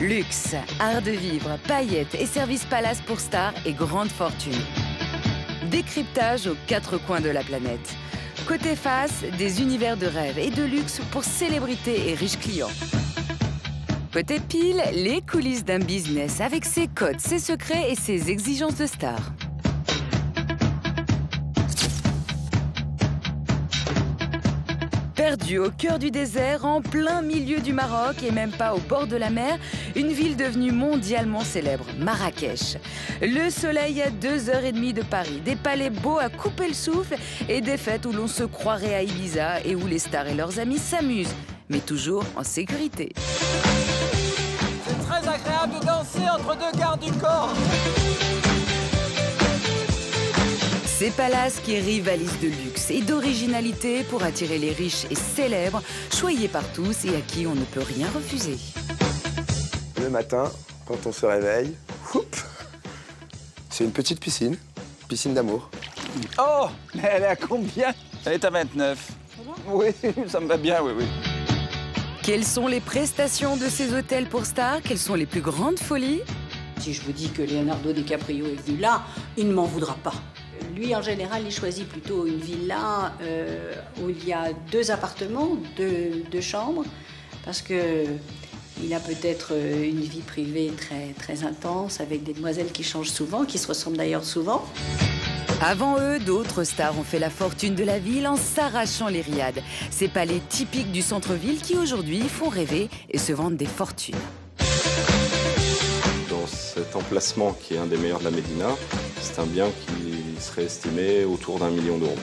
Luxe, art de vivre, paillettes et services palace pour stars et grande fortune. Décryptage aux quatre coins de la planète. Côté face, des univers de rêve et de luxe pour célébrités et riches clients. Côté pile, les coulisses d'un business avec ses codes, ses secrets et ses exigences de star. Perdu au cœur du désert, en plein milieu du Maroc et même pas au bord de la mer, une ville devenue mondialement célèbre, Marrakech. Le soleil à 2h30 de Paris, des palais beaux à couper le souffle et des fêtes où l'on se croirait à Ibiza et où les stars et leurs amis s'amusent, mais toujours en sécurité. C'est très agréable de danser entre deux gardes du corps. Ces palaces qui rivalisent de luxe et d'originalité pour attirer les riches et célèbres, choyés par tous et à qui on ne peut rien refuser. Le matin, quand on se réveille, c'est une petite piscine d'amour. Oh, mais elle est à combien? Elle est à 29. Oui, ça me va bien, oui, oui. Quelles sont les prestations de ces hôtels pour stars? Quelles sont les plus grandes folies? Si je vous dis que Leonardo DiCaprio est venu là, il ne m'en voudra pas. Lui, en général, il choisit plutôt une villa où il y a 2 appartements, deux chambres, parce que il a peut-être une vie privée très intense, avec des demoiselles qui changent souvent, qui se ressemblent d'ailleurs souvent. Avant eux, d'autres stars ont fait la fortune de la ville en s'arrachant les riades. Ces palais typiques du centre-ville qui, aujourd'hui, font rêver et se vendent des fortunes. Dans cet emplacement qui est un des meilleurs de la Médina, c'est un bien qui serait estimé autour d'1 million d'euros.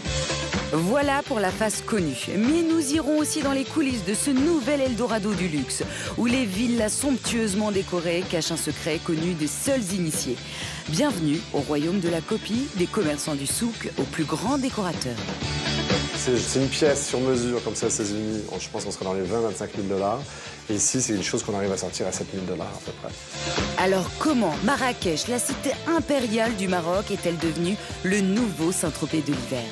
Voilà pour la face connue. Mais nous irons aussi dans les coulisses de ce nouvel Eldorado du luxe, où les villas somptueusement décorées cachent un secret connu des seuls initiés. Bienvenue au royaume de la copie, des commerçants du souk aux plus grands décorateurs. C'est une pièce sur mesure, comme ça, aux États-Unis. Je pense qu'on serait dans les 20-25 000 $. Et ici, c'est une chose qu'on arrive à sortir à 7 000 $ à peu près. Alors comment Marrakech, la cité impériale du Maroc, est-elle devenue le nouveau Saint-Tropez de l'hiver?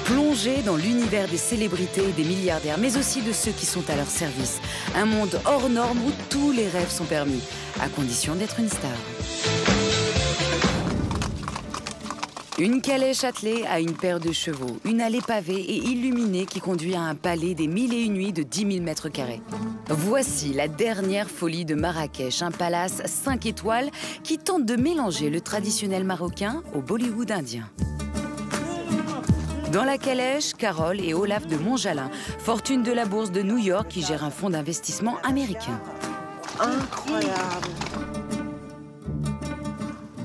Plongez dans l'univers des célébrités et des milliardaires, mais aussi de ceux qui sont à leur service. Un monde hors norme où tous les rêves sont permis, à condition d'être une star. Une calèche attelée à une paire de chevaux, une allée pavée et illuminée qui conduit à un palais des 1001 nuits de 10 000 mètres carrés. Voici la dernière folie de Marrakech, un palace 5 étoiles qui tente de mélanger le traditionnel marocain au Bollywood indien. Dans la calèche, Carole et Olaf de Montjalin, fortune de la bourse de New York qui gère un fonds d'investissement américain. Incroyable!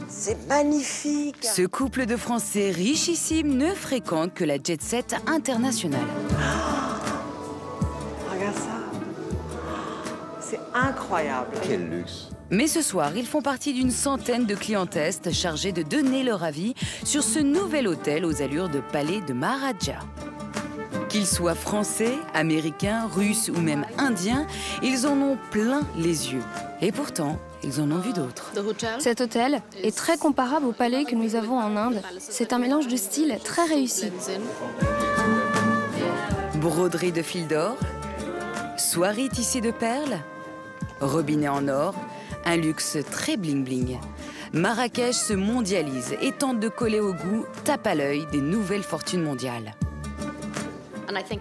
C'est magnifique! Ce couple de Français richissimes ne fréquente que la jet-set internationale. Regarde ça! C'est incroyable! Quel luxe! Mais ce soir, ils font partie d'une centaine de clientestes chargés de donner leur avis sur ce nouvel hôtel aux allures de palais de Maharaja. Qu'ils soient français, américains, russes ou même indiens, ils en ont plein les yeux. Et pourtant, ils en ont vu d'autres. Cet hôtel est très comparable au palais que nous avons en Inde. C'est un mélange de styles très réussi. Broderie de fil d'or, soierie tissée de perles, robinet en or, un luxe très bling-bling. Marrakech se mondialise et tente de coller au goût, tape à l'œil des nouvelles fortunes mondiales.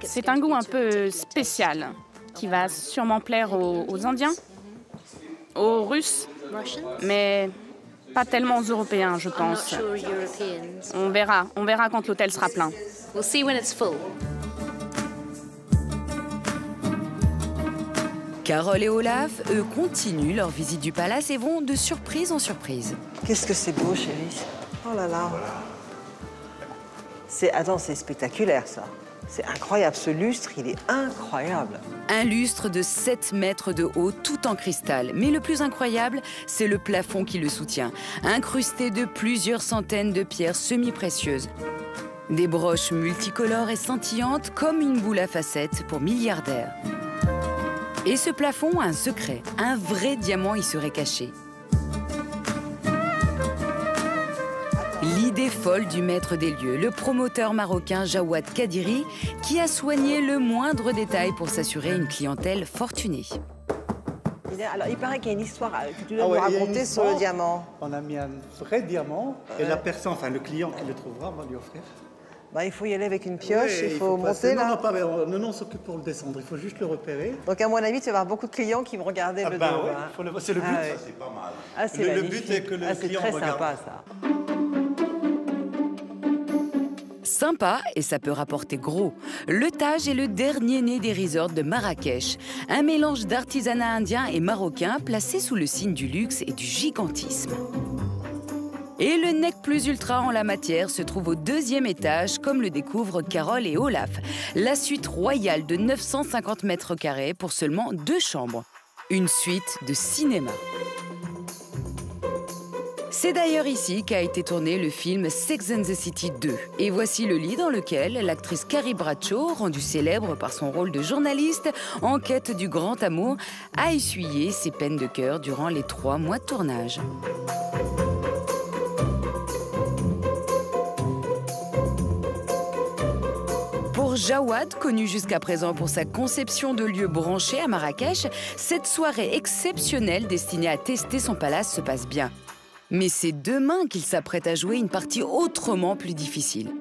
C'est un goût un peu spécial, qui va sûrement plaire aux Indiens, aux Russes, mais pas tellement aux Européens, je pense. On verra quand l'hôtel sera plein. Carole et Olaf, eux, continuent leur visite du palace et vont de surprise en surprise. Qu'est-ce que c'est beau, chérie! Oh là là! Attends, c'est spectaculaire, ça! C'est incroyable, ce lustre, il est incroyable. Un lustre de 7 mètres de haut, tout en cristal. Mais le plus incroyable, c'est le plafond qui le soutient, incrusté de plusieurs centaines de pierres semi-précieuses. Des broches multicolores et scintillantes comme une boule à facettes pour milliardaires. Et ce plafond a un secret, un vrai diamant y serait caché. L'idée folle du maître des lieux, le promoteur marocain Jawad Kadiri, qui a soigné le moindre détail pour s'assurer une clientèle fortunée. Alors, il paraît qu'il y a une histoire que tu dois nous raconter sur le diamant. On a mis un vrai diamant et la personne, enfin le client qui le trouvera, va lui offrir. Bah, il faut y aller avec une pioche, il faut monter là. Non, on s'occupe pour le descendre, il faut juste le repérer. Donc à mon avis, tu vas avoir beaucoup de clients qui vont regarder le dos. Ouais, c'est le but. C'est pas mal. Ah, le but est que le client regarde. C'est très sympa ça. Sympa, et ça peut rapporter gros. Le Taj est le dernier né des resorts de Marrakech. Un mélange d'artisanat indien et marocain placé sous le signe du luxe et du gigantisme. Et le nec plus ultra en la matière se trouve au 2e étage, comme le découvrent Carole et Olaf. La suite royale de 950 mètres carrés pour seulement 2 chambres. Une suite de cinéma. C'est d'ailleurs ici qu'a été tourné le film Sex and the City 2. Et voici le lit dans lequel l'actrice Carrie Bradshaw, rendue célèbre par son rôle de journaliste en quête du grand amour, a essuyé ses peines de cœur durant les 3 mois de tournage. Pour Jawad, connu jusqu'à présent pour sa conception de lieux branchés à Marrakech, cette soirée exceptionnelle destinée à tester son palace se passe bien. Mais c'est demain qu'il s'apprête à jouer une partie autrement plus difficile.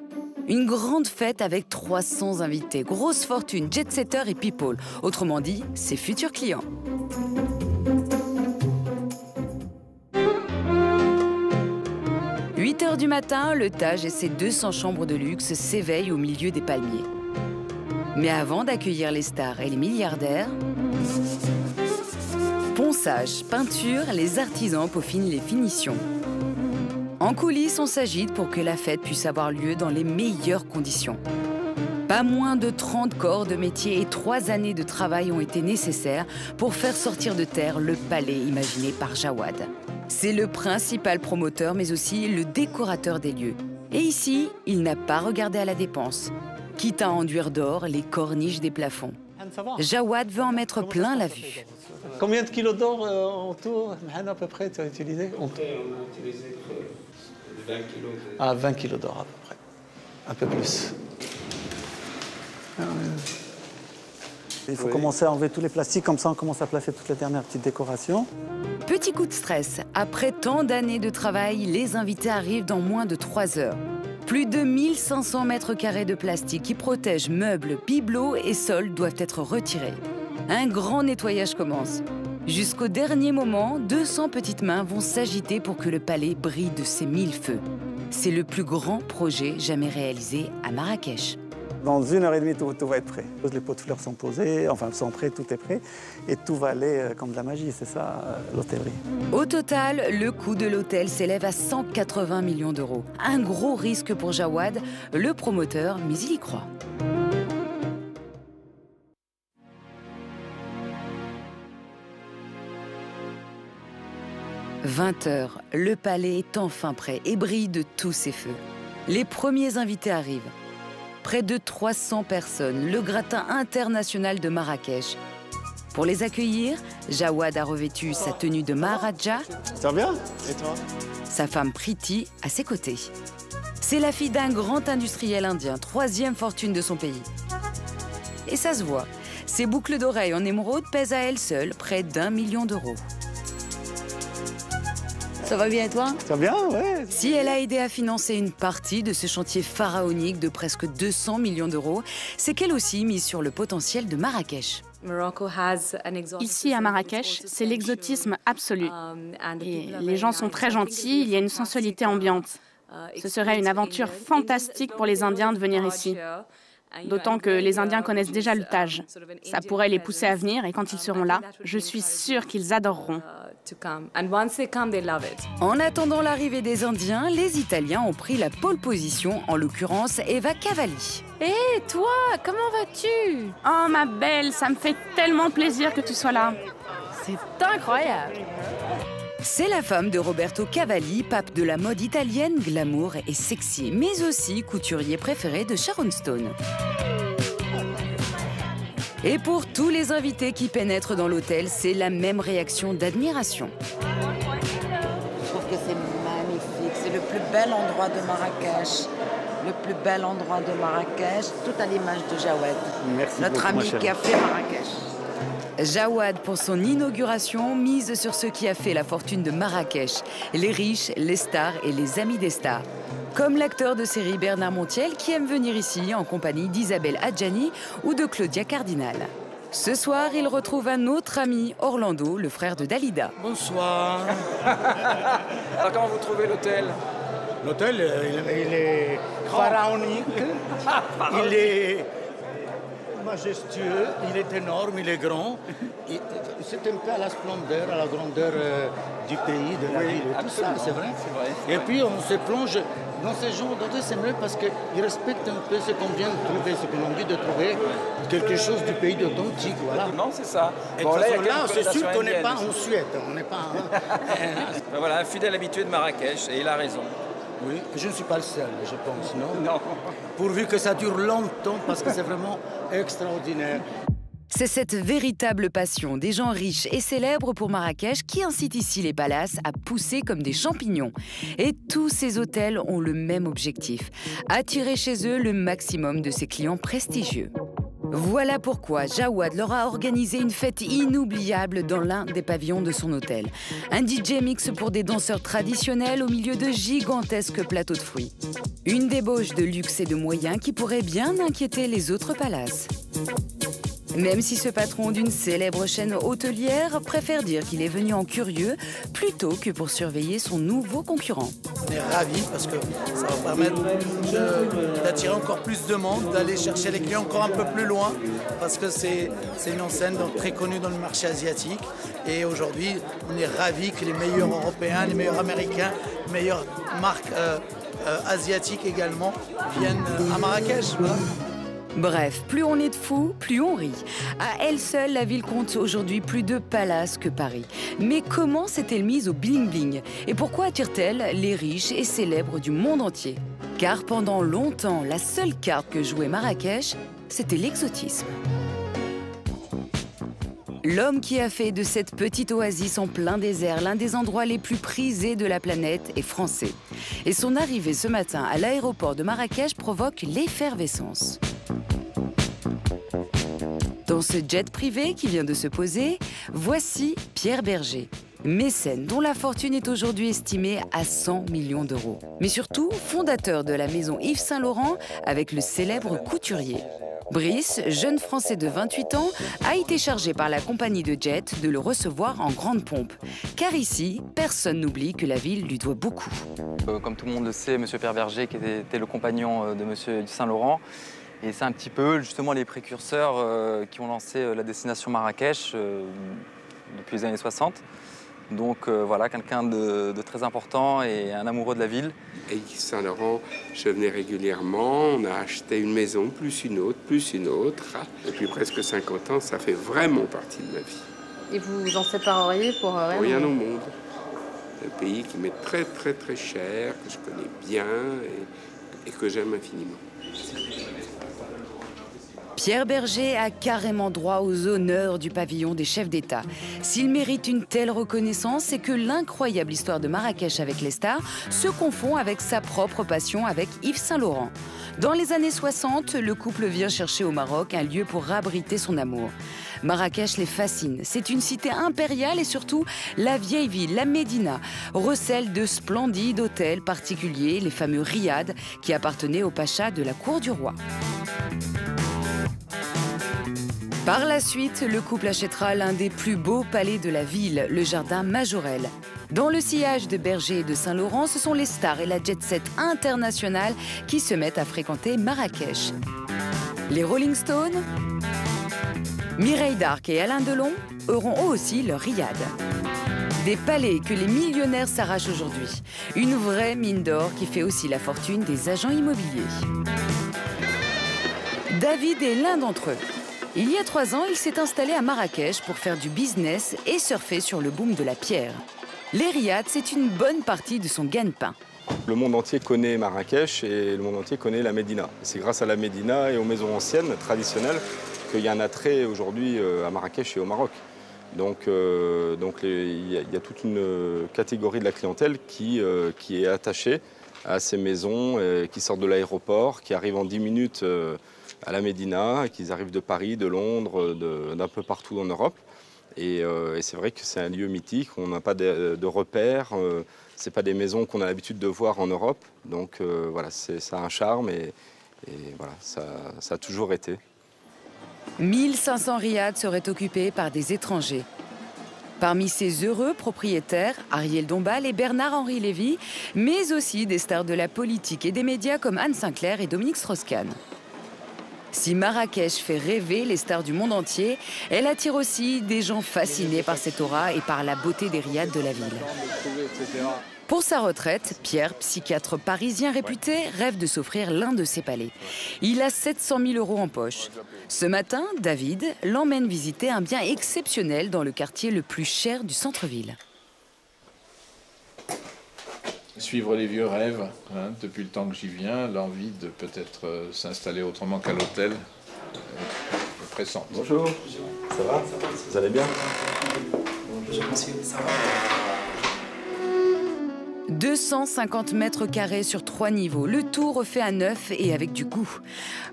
Une grande fête avec 300 invités, grosse fortune, jet-setters et people. Autrement dit, ses futurs clients. « 8 h du matin, le Taj et ses 200 chambres de luxe s'éveillent au milieu des palmiers. Mais avant d'accueillir les stars et les milliardaires... Ponçage, peinture, les artisans peaufinent les finitions. En coulisses, on s'agite pour que la fête puisse avoir lieu dans les meilleures conditions. Pas moins de 30 corps de métier et 3 années de travail ont été nécessaires pour faire sortir de terre le palais imaginé par Jawad. C'est le principal promoteur, mais aussi le décorateur des lieux. Et ici, il n'a pas regardé à la dépense, quitte à enduire d'or les corniches des plafonds. Jawad veut en mettre plein la vue. Combien de kilos d'or en tout, à peu près, tu as utilisé? On a utilisé 20 kilos. Ah, 20 kilos d'or à peu près. Un peu plus. Il faut commencer à enlever tous les plastiques, comme ça on commence à placer toutes les dernières petites décorations. Petit coup de stress. Après tant d'années de travail, les invités arrivent dans moins de 3 heures. Plus de 1500 mètres carrés de plastique qui protègent meubles, bibelots et sols doivent être retirés. Un grand nettoyage commence. Jusqu'au dernier moment, 200 petites mains vont s'agiter pour que le palais brille de ses 1000 feux. C'est le plus grand projet jamais réalisé à Marrakech. Dans 1 heure et demie, tout va être prêt. Les pots de fleurs sont posés, enfin sont prêts, tout est prêt. Et tout va aller comme de la magie, c'est ça l'hôtellerie. Au total, le coût de l'hôtel s'élève à 180 millions d'euros. Un gros risque pour Jawad, le promoteur, mais il y croit. « 20 h, le palais est enfin prêt et brille de tous ses feux. Les premiers invités arrivent. Près de 300 personnes, le gratin international de Marrakech. Pour les accueillir, Jawad a revêtu sa tenue de Maharaja. Ça va bien? Et toi? Sa femme Priti à ses côtés. C'est la fille d'un grand industriel indien, 3e fortune de son pays. Et ça se voit, ses boucles d'oreilles en émeraude pèsent à elles seules près d'1 million d'euros. Ça va bien et toi? Ça va bien, ouais. Si elle a aidé à financer une partie de ce chantier pharaonique de presque 200 millions d'euros, c'est qu'elle aussi mise sur le potentiel de Marrakech. Ici, à Marrakech, c'est l'exotisme absolu. Et les gens sont très gentils, il y a une sensualité ambiante. Ce serait une aventure fantastique pour les Indiens de venir ici. D'autant que les Indiens connaissent déjà le Taj. Ça pourrait les pousser à venir et quand ils seront là, je suis sûre qu'ils adoreront. En attendant l'arrivée des Indiens, les Italiens ont pris la pole position, en l'occurrence Eva Cavalli. Hé, toi, comment vas-tu? Oh, ma belle, ça me fait tellement plaisir que tu sois là. C'est incroyable. C'est la femme de Roberto Cavalli, pape de la mode italienne, glamour et sexy, mais aussi couturier préféré de Sharon Stone. Et pour tous les invités qui pénètrent dans l'hôtel, c'est la même réaction d'admiration. Je trouve que c'est magnifique, c'est le plus bel endroit de Marrakech. Le plus bel endroit de Marrakech, tout à l'image de Jawad. Merci notre beaucoup, ami qui a fait Marrakech. Jawad, pour son inauguration, mise sur ce qui a fait la fortune de Marrakech, les riches, les stars et les amis des stars. Comme l'acteur de série Bernard Montiel qui aime venir ici en compagnie d'Isabelle Adjani ou de Claudia Cardinal. Ce soir, il retrouve un autre ami, Orlando, le frère de Dalida. Bonsoir. Alors comment vous trouvez l'hôtel? L'hôtel, il est pharaonique, il est majestueux, il est énorme, il est grand. C'est un peu à la splendeur, à la grandeur du pays, de la ville, tout ça, c'est vrai. Et puis on se plonge dans ces genres d'hôtels, c'est mieux parce qu'ils respectent un peu ce qu'on vient de trouver, ce qu'on a envie de trouver, quelque chose du pays d'authentique, voilà. Non, c'est ça. Et bon, là, c'est sûr qu'on n'est pas en Suède, on n'est pas... Voilà, un fidèle habitué de Marrakech, et il a raison. Oui, je ne suis pas le seul, je pense, non? Non. Pourvu que ça dure longtemps, parce que c'est vraiment extraordinaire. C'est cette véritable passion des gens riches et célèbres pour Marrakech qui incite ici les palaces à pousser comme des champignons. Et tous ces hôtels ont le même objectif, attirer chez eux le maximum de ses clients prestigieux. Voilà pourquoi Jawad leur a organisé une fête inoubliable dans l'un des pavillons de son hôtel. Un DJ mix pour des danseurs traditionnels au milieu de gigantesques plateaux de fruits. Une débauche de luxe et de moyens qui pourrait bien inquiéter les autres palaces. Même si ce patron d'une célèbre chaîne hôtelière préfère dire qu'il est venu en curieux plutôt que pour surveiller son nouveau concurrent. On est ravis parce que ça va permettre d'attirer encore plus de monde, d'aller chercher les clients encore un peu plus loin parce que c'est une enseigne donc très connue dans le marché asiatique. Et aujourd'hui, on est ravis que les meilleurs Européens, les meilleurs Américains, les meilleures marques asiatiques également viennent à Marrakech. Voilà. Bref, plus on est de fous, plus on rit. À elle seule, la ville compte aujourd'hui plus de palaces que Paris. Mais comment s'est-elle mise au bling-bling? Et pourquoi attire-t-elle les riches et célèbres du monde entier? Car pendant longtemps, la seule carte que jouait Marrakech, c'était l'exotisme. L'homme qui a fait de cette petite oasis en plein désert l'un des endroits les plus prisés de la planète est français. Et son arrivée ce matin à l'aéroport de Marrakech provoque l'effervescence. Dans ce jet privé qui vient de se poser, voici Pierre Berger, mécène dont la fortune est aujourd'hui estimée à 100 millions d'euros. Mais surtout, fondateur de la maison Yves Saint Laurent avec le célèbre couturier. Brice, jeune Français de 28 ans, a été chargé par la compagnie de jet de le recevoir en grande pompe. Car ici, personne n'oublie que la ville lui doit beaucoup. Comme tout le monde le sait, M. Pierre Berger qui était le compagnon de M. Yves Saint Laurent. Et c'est un petit peu justement les précurseurs qui ont lancé la destination Marrakech depuis les années 60. Donc voilà, quelqu'un de très important et un amoureux de la ville. Et Yves Saint Laurent, je venais régulièrement, on a acheté une maison, plus une autre, plus une autre. Depuis presque 50 ans, ça fait vraiment partie de ma vie. Et vous vous en sépareriez pour rien au monde. C'est un pays qui m'est très très très cher, que je connais bien et que j'aime infiniment. Pierre Berger a carrément droit aux honneurs du pavillon des chefs d'État. S'il mérite une telle reconnaissance, c'est que l'incroyable histoire de Marrakech avec les stars se confond avec sa propre passion avec Yves Saint Laurent. Dans les années 60, le couple vient chercher au Maroc un lieu pour abriter son amour. Marrakech les fascine. C'est une cité impériale et surtout la vieille ville, la Médina, recèle de splendides hôtels particuliers, les fameux riads qui appartenaient au pacha de la cour du roi. Par la suite, le couple achètera l'un des plus beaux palais de la ville, le jardin Majorelle. Dans le sillage de Berger et de Saint Laurent, ce sont les stars et la jet-set internationale qui se mettent à fréquenter Marrakech. Les Rolling Stones, Mireille Darc et Alain Delon auront eux aussi leur riad. Des palais que les millionnaires s'arrachent aujourd'hui. Une vraie mine d'or qui fait aussi la fortune des agents immobiliers. David est l'un d'entre eux. Il y a 3 ans, il s'est installé à Marrakech pour faire du business et surfer sur le boom de la pierre. Les riads, c'est une bonne partie de son gagne-pain. Le monde entier connaît Marrakech et le monde entier connaît la Médina. C'est grâce à la Médina et aux maisons anciennes, traditionnelles, qu'il y a un attrait aujourd'hui à Marrakech et au Maroc. Donc il y a toute une catégorie de la clientèle qui est attachée à ces maisons, qui sortent de l'aéroport, qui arrivent en 10 minutes à la Médina, qu'ils arrivent de Paris, de Londres, d'un peu partout en Europe. Et c'est vrai que c'est un lieu mythique, on n'a pas de repères, ce n'est pas des maisons qu'on a l'habitude de voir en Europe. Donc voilà, ça a un charme et voilà, ça a toujours été. 1500 riads seraient occupés par des étrangers. Parmi ces heureux propriétaires, Ariel Dombal et Bernard-Henri Lévy, mais aussi des stars de la politique et des médias comme Anne Sinclair et Dominique Strauss-Kahn. Si Marrakech fait rêver les stars du monde entier, elle attire aussi des gens fascinés par cette aura et par la beauté des riads de la ville. Pour sa retraite, Pierre, psychiatre parisien réputé, rêve de s'offrir l'un de ses palais. Il a 700 000 € en poche. Ce matin, David l'emmène visiter un bien exceptionnel dans le quartier le plus cher du centre-ville. Suivre les vieux rêves, hein, depuis le temps que j'y viens, l'envie de peut-être s'installer autrement qu'à l'hôtel est pressante. Bonjour, ça va? Vous allez bien? Bonjour monsieur, ça va? 250 mètres carrés sur 3 niveaux, le tout refait à neuf et avec du goût.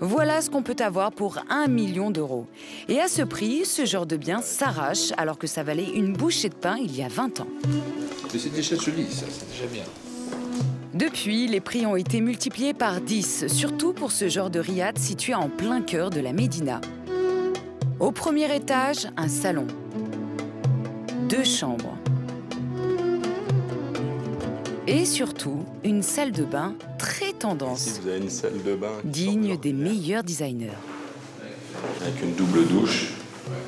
Voilà ce qu'on peut avoir pour 1 million €. Et à ce prix, ce genre de bien s'arrache alors que ça valait une bouchée de pain il y a 20 ans. Mais c'est déjà joli, ça, c'est déjà bien. Depuis, les prix ont été multipliés par 10, surtout pour ce genre de riad situé en plein cœur de la Médina. Au premier étage, un salon, 2 chambres. Et surtout, une salle de bain très tendance. Ici, vous avez une salle de bain digne des meilleurs designers. Avec une double douche.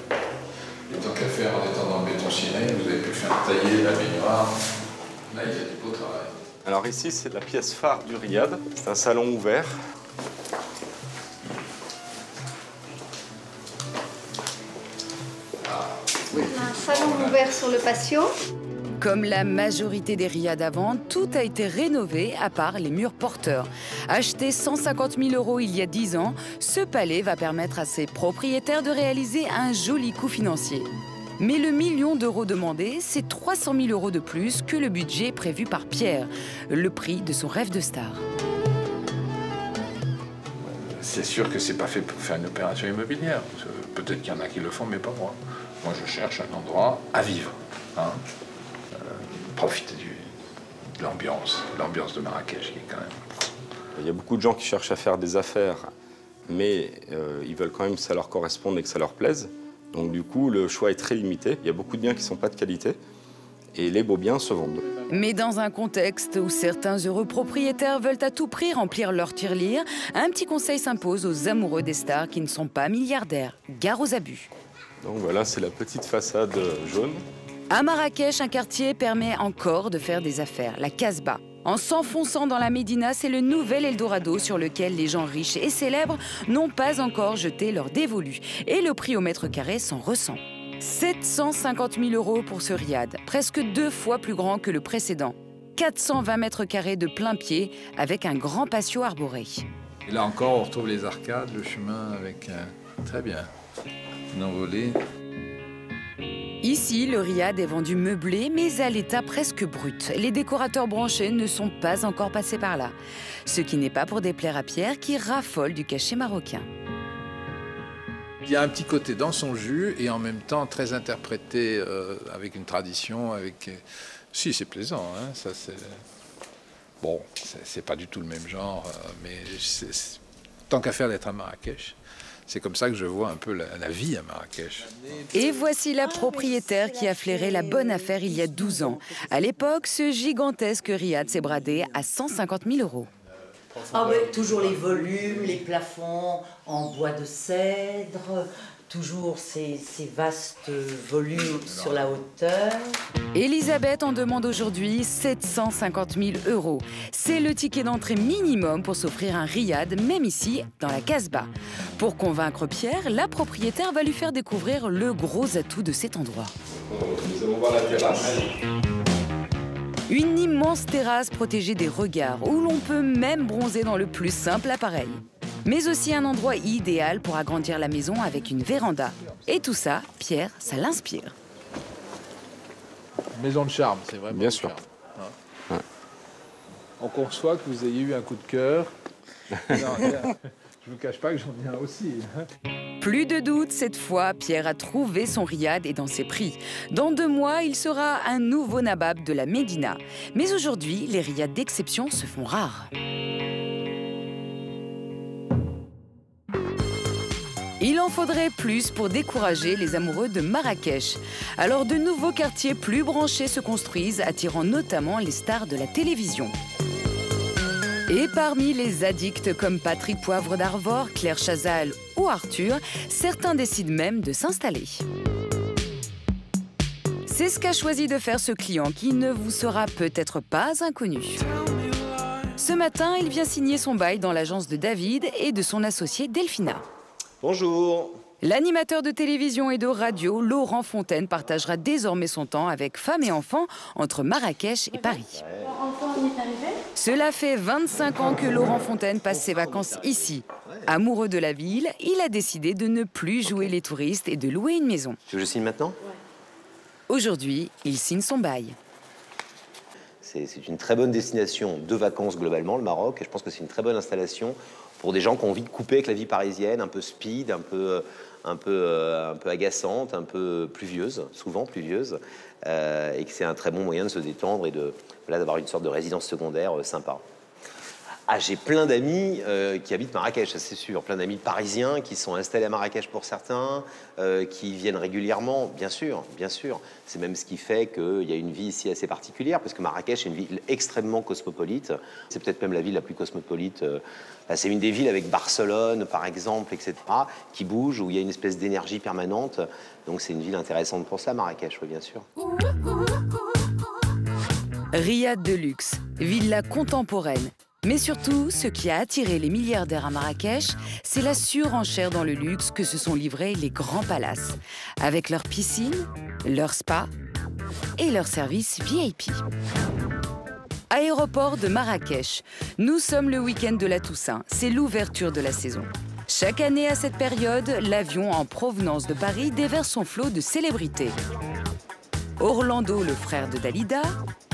Et tant qu'à faire, en étant dans le béton ciré, vous avez pu faire tailler la baignoire. Là, il y a du beau travail. Alors ici, c'est la pièce phare du riad. C'est un salon ouvert. Un salon ouvert sur le patio. Comme la majorité des riads avant, tout a été rénové à part les murs porteurs. Acheté 150 000 € il y a 10 ans, ce palais va permettre à ses propriétaires de réaliser un joli coup financier. Mais le million d'euros demandé, c'est 300 000 € de plus que le budget prévu par Pierre, le prix de son rêve de star. C'est sûr que c'est pas fait pour faire une opération immobilière. Peut-être qu'il y en a qui le font, mais pas moi. Moi, je cherche un endroit à vivre. Hein. Profiter de l'ambiance de Marrakech, qui est quand même... Il y a beaucoup de gens qui cherchent à faire des affaires, mais ils veulent quand même que ça leur corresponde et que ça leur plaise. Donc du coup, le choix est très limité. Il y a beaucoup de biens qui ne sont pas de qualité et les beaux biens se vendent. Mais dans un contexte où certains heureux propriétaires veulent à tout prix remplir leur tirelire, un petit conseil s'impose aux amoureux des stars qui ne sont pas milliardaires. Gare aux abus. Donc voilà, c'est la petite façade jaune. À Marrakech, un quartier permet encore de faire des affaires, la Casbah. En s'enfonçant dans la Médina, c'est le nouvel Eldorado sur lequel les gens riches et célèbres n'ont pas encore jeté leur dévolu. Et le prix au mètre carré s'en ressent. 750 000 € pour ce riad, presque 2 fois plus grand que le précédent. 420 mètres carrés de plein pied avec un grand patio arboré. Et là encore, on retrouve les arcades, le chemin avec très bien, une envolée. Ici, le riad est vendu meublé, mais à l'état presque brut. Les décorateurs branchés ne sont pas encore passés par là. Ce qui n'est pas pour déplaire à Pierre, qui raffole du cachet marocain. Il y a un petit côté dans son jus et en même temps très interprété avec une tradition, avec... Si, c'est plaisant, hein, ça c'est... Bon, c'est pas du tout le même genre, mais tant qu'à faire d'être à Marrakech. C'est comme ça que je vois un peu la vie à Marrakech. Et voici la propriétaire qui a flairé la bonne affaire il y a 12 ans. À l'époque, ce gigantesque riad s'est bradé à 150 000 €. Ah oui, toujours les volumes, les plafonds en bois de cèdre, toujours ces vastes volumes sur la hauteur. Elisabeth en demande aujourd'hui 750 000 €. C'est le ticket d'entrée minimum pour s'offrir un riad, même ici, dans la Casbah. Pour convaincre Pierre, la propriétaire va lui faire découvrir le gros atout de cet endroit. Nous allons voir la terrasse. Une immense terrasse protégée des regards, où l'on peut même bronzer dans le plus simple appareil. Mais aussi un endroit idéal pour agrandir la maison avec une véranda. Et tout ça, Pierre, ça l'inspire. Maison de charme, c'est vraiment. Bien sûr. On conçoit que vous ayez eu un coup de cœur. Non, je Je ne vous cache pas que j'en ai un aussi. Plus de doute, cette fois, Pierre a trouvé son riad et dans ses prix. Dans 2 mois, il sera un nouveau nabab de la Médina. Mais aujourd'hui, les riads d'exception se font rares. Il en faudrait plus pour décourager les amoureux de Marrakech. Alors de nouveaux quartiers plus branchés se construisent, attirant notamment les stars de la télévision. Et parmi les addicts comme Patrick Poivre d'Arvor, Claire Chazal ou Arthur, certains décident même de s'installer. C'est ce qu'a choisi de faire ce client qui ne vous sera peut-être pas inconnu. Ce matin, il vient signer son bail dans l'agence de David et de son associé Delphina. Bonjour. L'animateur de télévision et de radio, Laurent Fontaine, partagera désormais son temps avec femmes et enfants entre Marrakech et Paris. Cela fait 25 ans que Laurent Fontaine passe ses vacances ici. Amoureux de la ville, il a décidé de ne plus jouer les touristes et de louer une maison. Tu veux que je signe maintenant? Aujourd'hui, il signe son bail. C'est une très bonne destination de vacances globalement, le Maroc, et je pense que c'est une très bonne installation pour des gens qui ont envie de couper avec la vie parisienne, un peu speed, un peu agaçante, un peu pluvieuse, souvent pluvieuse, et que c'est un très bon moyen de se détendre et d'avoir une sorte de résidence secondaire sympa. Ah, j'ai plein d'amis qui habitent Marrakech, ça c'est sûr. Plein d'amis parisiens qui sont installés à Marrakech pour certains, qui viennent régulièrement, bien sûr, bien sûr. C'est même ce qui fait qu'il y a une vie ici assez particulière, parce que Marrakech est une ville extrêmement cosmopolite. C'est peut-être même la ville la plus cosmopolite. C'est une des villes avec Barcelone, par exemple, etc., qui bouge, où il y a une espèce d'énergie permanente. Donc c'est une ville intéressante pour ça, Marrakech, oui, bien sûr. Riad de luxe, villa contemporaine. Mais surtout, ce qui a attiré les milliardaires à Marrakech, c'est la surenchère dans le luxe que se sont livrés les grands palaces, avec leurs piscines, leurs spas et leurs services VIP. Aéroport de Marrakech. Nous sommes le week-end de la Toussaint, c'est l'ouverture de la saison. Chaque année à cette période, l'avion en provenance de Paris déverse son flot de célébrités. Orlando, le frère de Dalida,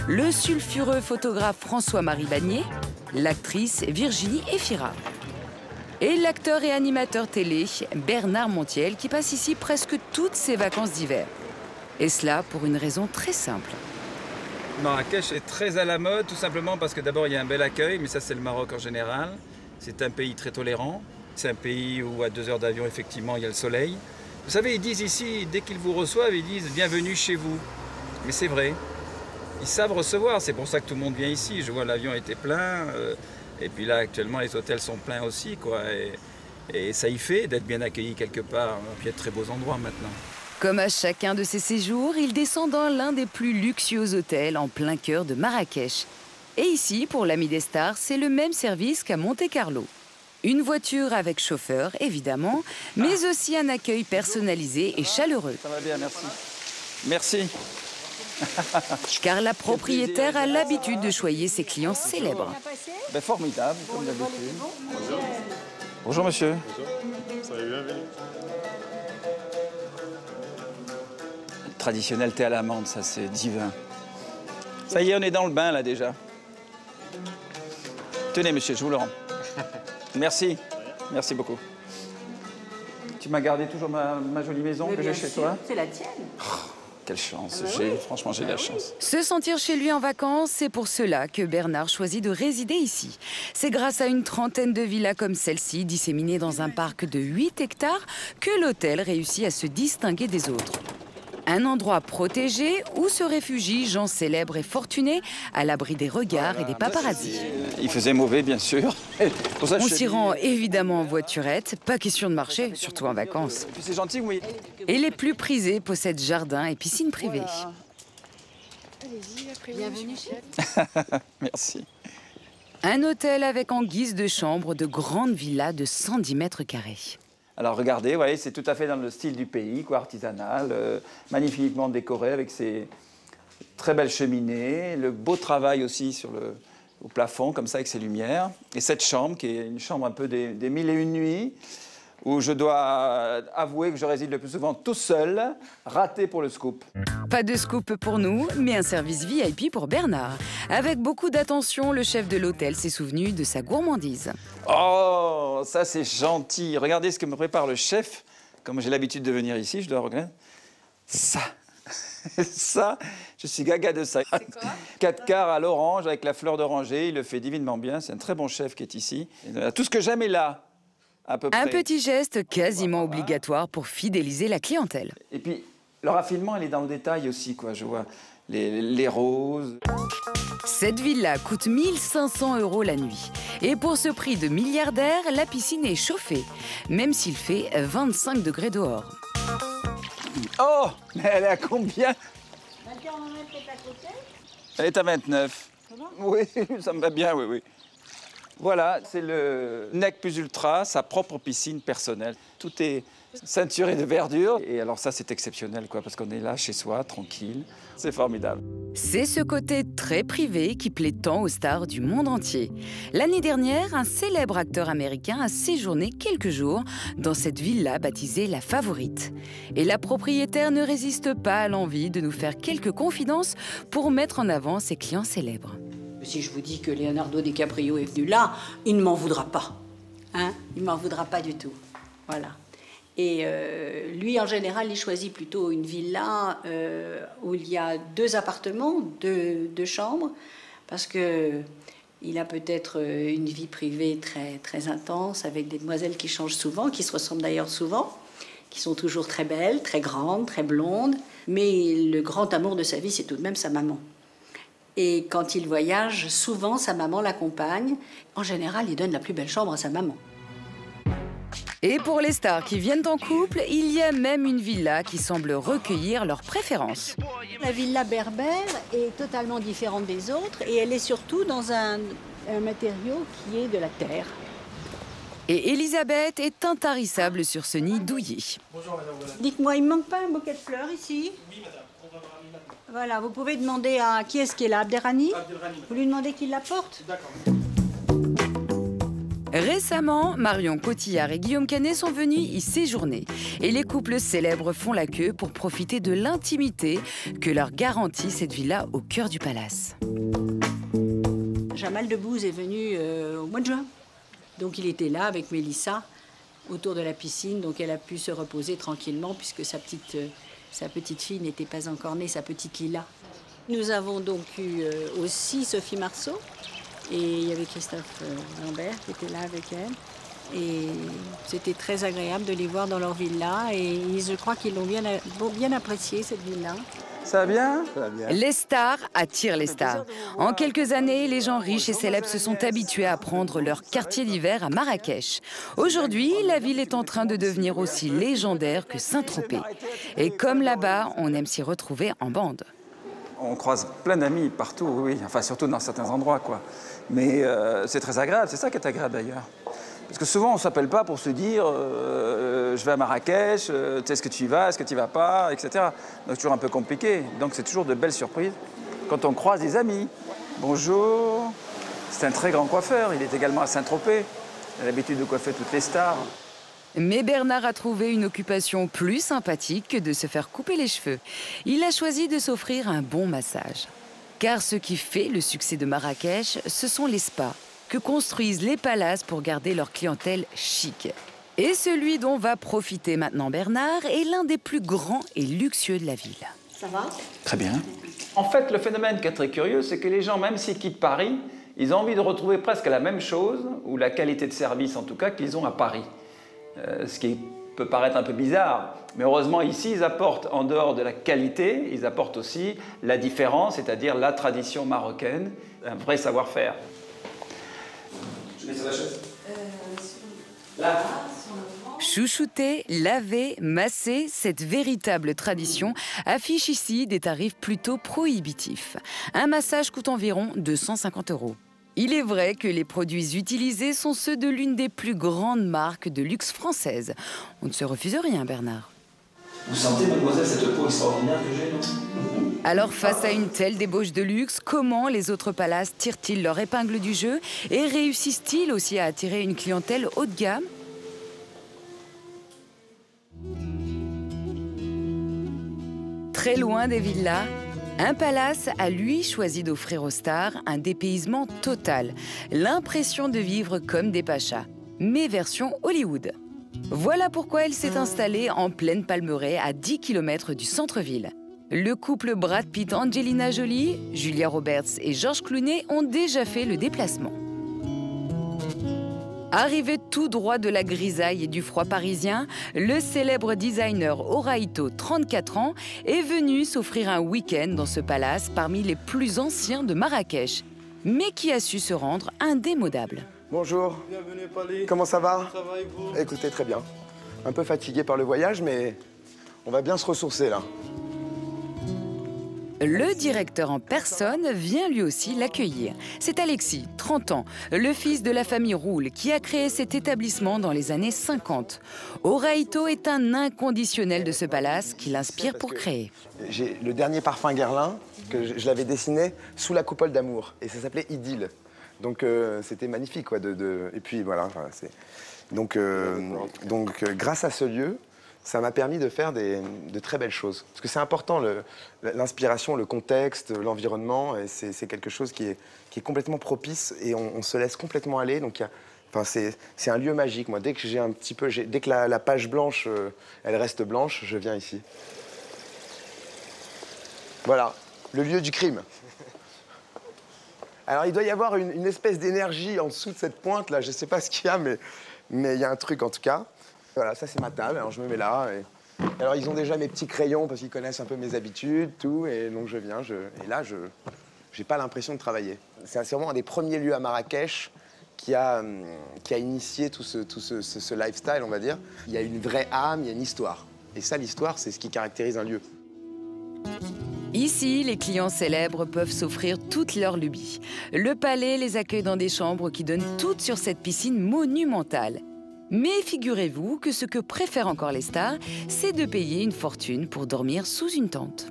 le sulfureux photographe François-Marie Bagné, l'actrice Virginie Efira. Et l'acteur et animateur télé Bernard Montiel qui passe ici presque toutes ses vacances d'hiver. Et cela pour une raison très simple. Marrakech est très à la mode, tout simplement parce que d'abord il y a un bel accueil, mais ça c'est le Maroc en général. C'est un pays très tolérant. C'est un pays où à 2 heures d'avion, effectivement, il y a le soleil. Vous savez, ils disent ici, dès qu'ils vous reçoivent, ils disent « bienvenue chez vous ». Mais c'est vrai. Ils savent recevoir, c'est pour ça que tout le monde vient ici. Je vois l'avion était plein, et puis là actuellement les hôtels sont pleins aussi, quoi. Et ça y fait d'être bien accueilli quelque part, puis il y a de très beaux endroits maintenant. Comme à chacun de ses séjours, il descend dans l'un des plus luxueux hôtels en plein cœur de Marrakech. Et ici, pour l'ami des stars, c'est le même service qu'à Monte-Carlo. Une voiture avec chauffeur, évidemment, mais aussi un accueil personnalisé et chaleureux. Ça va bien, merci. Merci. Car la propriétaire a l'habitude de choyer ses clients célèbres. Ben, formidable, comme d'habitude. Bonjour, monsieur. Bonjour. Ça va bien, Billy? Le traditionnel thé à l'amande, ça c'est divin. Ça y est, on est dans le bain là déjà. Tenez, monsieur, je vous le rends. Merci. Merci beaucoup. Tu m'as gardé toujours ma jolie maison que j'ai chez toi? C'est la tienne. Quelle chance, franchement j'ai de la chance. Se sentir chez lui en vacances, c'est pour cela que Bernard choisit de résider ici. C'est grâce à une trentaine de villas comme celle-ci, disséminées dans un parc de 8 hectares, que l'hôtel réussit à se distinguer des autres. Un endroit protégé où se réfugient gens célèbres et fortunés, à l'abri des regards et des paparazzis. Il faisait mauvais, bien sûr. On s'y rend évidemment en voiturette, pas question de marcher, surtout en vacances. C'est gentil, oui. Et les plus prisés possèdent jardin et piscine privée. Voilà. Allez-y, après bienvenue chez Merci. Un hôtel avec en guise de chambre de grandes villas de 110 mètres carrés. Alors regardez, vous voyez, c'est tout à fait dans le style du pays, quoi, artisanal, magnifiquement décoré avec ses très belles cheminées, le beau travail aussi au plafond, comme ça, avec ses lumières. Et cette chambre, qui est une chambre un peu des 1001 nuits, où je dois avouer que je réside le plus souvent tout seul, raté pour le scoop. Pas de scoop pour nous, mais un service VIP pour Bernard. Avec beaucoup d'attention, le chef de l'hôtel s'est souvenu de sa gourmandise. Oh, ça c'est gentil. Regardez ce que me prépare le chef. Comme j'ai l'habitude de venir ici, je dois regarder. Ça, ça, je suis gaga de ça. 4 quarts à l'orange avec la fleur d'oranger, il le fait divinement bien. C'est un très bon chef qui est ici. Tout ce que j'aime est là, à peu près. Un petit geste quasiment obligatoire pour fidéliser la clientèle. Et puis, le raffinement, il est dans le détail aussi, quoi. Je vois les roses. Cette villa coûte 1 500 € la nuit. Et pour ce prix de milliardaire, la piscine est chauffée, même s'il fait 25 degrés dehors. Oh, mais elle est à combien? Elle est à 29. Oui, ça me va bien, oui, oui. Voilà, c'est le Nec Plus Ultra, sa propre piscine personnelle. Tout est ceinturé de verdure. Et alors ça, c'est exceptionnel, quoi, parce qu'on est là, chez soi, tranquille. C'est formidable. C'est ce côté très privé qui plaît tant aux stars du monde entier. L'année dernière, un célèbre acteur américain a séjourné quelques jours dans cette villa baptisée La Favorite. Et la propriétaire ne résiste pas à l'envie de nous faire quelques confidences pour mettre en avant ses clients célèbres. Si je vous dis que Leonardo DiCaprio est venu là, il ne m'en voudra pas. Hein? Il ne m'en voudra pas du tout. Voilà. Et lui, en général, il choisit plutôt une villa où il y a 2 appartements, 2 chambres, parce qu'il a peut-être une vie privée très, très intense, avec des demoiselles qui changent souvent, qui se ressemblent d'ailleurs souvent, qui sont toujours très belles, très grandes, très blondes. Mais le grand amour de sa vie, c'est tout de même sa maman. Et quand il voyage, souvent, sa maman l'accompagne. En général, il donne la plus belle chambre à sa maman. Et pour les stars qui viennent en couple, il y a même une villa qui semble recueillir leurs préférences. La villa berbère est totalement différente des autres et elle est surtout dans un matériau qui est de la terre. Et Elisabeth est intarissable sur ce nid douillet. Bonjour, madame. Dites-moi, il ne manque pas un bouquet de fleurs ici? Oui, madame. On va voir Amina. Voilà, vous pouvez demander à qui est-ce qui est là, Abderrani? Abderrani. Vous lui demandez qu'il l'apporte? D'accord. Récemment, Marion Cotillard et Guillaume Canet sont venus y séjourner. Et les couples célèbres font la queue pour profiter de l'intimité que leur garantit cette villa au cœur du palace. Jamal Debbouze est venu au mois de juin. Donc il était là avec Mélissa autour de la piscine. Donc elle a pu se reposer tranquillement puisque sa petite fille n'était pas encore née, sa petite Lila. Nous avons donc eu aussi Sophie Marceau. Et il y avait Christophe Lambert qui était là avec elle. Et c'était très agréable de les voir dans leur villa. Et je crois qu'ils l'ont bien apprécié, cette villa. Ça va bien? Les stars attirent les stars. En quelques années, les gens riches et célèbres se sont habitués à prendre leur quartier d'hiver à Marrakech. Aujourd'hui, la ville est en train de devenir aussi légendaire que Saint-Tropez. Et comme là-bas, on aime s'y retrouver en bande. On croise plein d'amis partout, oui. Enfin, surtout dans certains endroits, quoi. Mais c'est très agréable, c'est ça qui est agréable d'ailleurs. Parce que souvent, on ne s'appelle pas pour se dire je vais à Marrakech, est-ce que tu y vas, est-ce que tu y vas pas, etc. Donc c'est toujours un peu compliqué. Donc c'est toujours de belles surprises quand on croise des amis. Bonjour, c'est un très grand coiffeur, il est également à Saint-Tropez. Il a l'habitude de coiffer toutes les stars. Mais Bernard a trouvé une occupation plus sympathique que de se faire couper les cheveux. Il a choisi de s'offrir un bon massage. Car ce qui fait le succès de Marrakech, ce sont les spas que construisent les palaces pour garder leur clientèle chic. Et celui dont va profiter maintenant Bernard est l'un des plus grands et luxueux de la ville. Ça va? Très bien. En fait, le phénomène qui est très curieux, c'est que les gens, même s'ils quittent Paris, ils ont envie de retrouver presque la même chose, ou la qualité de service en tout cas, qu'ils ont à Paris. Ce qui peut paraître un peu bizarre, mais heureusement ici, ils apportent, en dehors de la qualité, ils apportent aussi la différence, c'est-à-dire la tradition marocaine, un vrai savoir-faire. Je mets sur la chaise. Là. Chouchouter, laver, masser, cette véritable tradition affiche ici des tarifs plutôt prohibitifs. Un massage coûte environ 250 €. Il est vrai que les produits utilisés sont ceux de l'une des plus grandes marques de luxe françaises. On ne se refuse rien, Bernard. Vous sentez, mademoiselle, cette peau extraordinaire que j'ai, non? Alors, face à une telle débauche de luxe, comment les autres palaces tirent-ils leur épingle du jeu et réussissent-ils aussi à attirer une clientèle haut de gamme? Très loin des villas, un palace a lui choisi d'offrir aux stars un dépaysement total, l'impression de vivre comme des pachas. mais version Hollywood. Voilà pourquoi elle s'est installée en pleine Palmeraie, à 10 km du centre-ville. Le couple Brad Pitt-Angelina Jolie, Julia Roberts et George Clooney ont déjà fait le déplacement. Arrivé tout droit de la grisaille et du froid parisien, le célèbre designer Horaito, 34 ans, est venu s'offrir un week-end dans ce palace parmi les plus anciens de Marrakech, mais qui a su se rendre indémodable. Bonjour. Bienvenue, Pali. Comment ça va? Ça va et vous? Écoutez, très bien. Un peu fatigué par le voyage, mais on va bien se ressourcer là. Le directeur en personne vient lui aussi l'accueillir. C'est Alexis, 30 ans, le fils de la famille Roule, qui a créé cet établissement dans les années 50. Horaito est un inconditionnel de ce palace qui l'inspire pour créer. J'ai le dernier parfum Guerlain, que je l'avais dessiné sous la coupole d'amour, et ça s'appelait Idylle. Donc c'était magnifique, quoi. Et puis voilà, donc grâce à ce lieu, ça m'a permis de faire de très belles choses. Parce que c'est important, l'inspiration, le contexte, l'environnement, et c'est quelque chose qui est complètement propice et on se laisse complètement aller. Donc c'est un lieu magique. Moi, dès que j'ai dès que la page blanche, elle reste blanche, je viens ici. Voilà, le lieu du crime. Alors il doit y avoir une espèce d'énergie en dessous de cette pointe là. Je sais pas ce qu'il y a, mais il y a un truc en tout cas. Voilà, ça c'est ma table, alors je me mets là. Alors ils ont déjà mes petits crayons parce qu'ils connaissent un peu mes habitudes, tout, et donc je viens, et là je n'ai pas l'impression de travailler. C'est vraiment un des premiers lieux à Marrakech qui a initié tout ce lifestyle, on va dire. Il y a une vraie âme, il y a une histoire. Et ça, l'histoire, c'est ce qui caractérise un lieu. Ici, les clients célèbres peuvent s'offrir toutes leurs lubies. Le palais les accueille dans des chambres qui donnent toutes sur cette piscine monumentale. Mais figurez-vous que ce que préfèrent encore les stars, c'est de payer une fortune pour dormir sous une tente.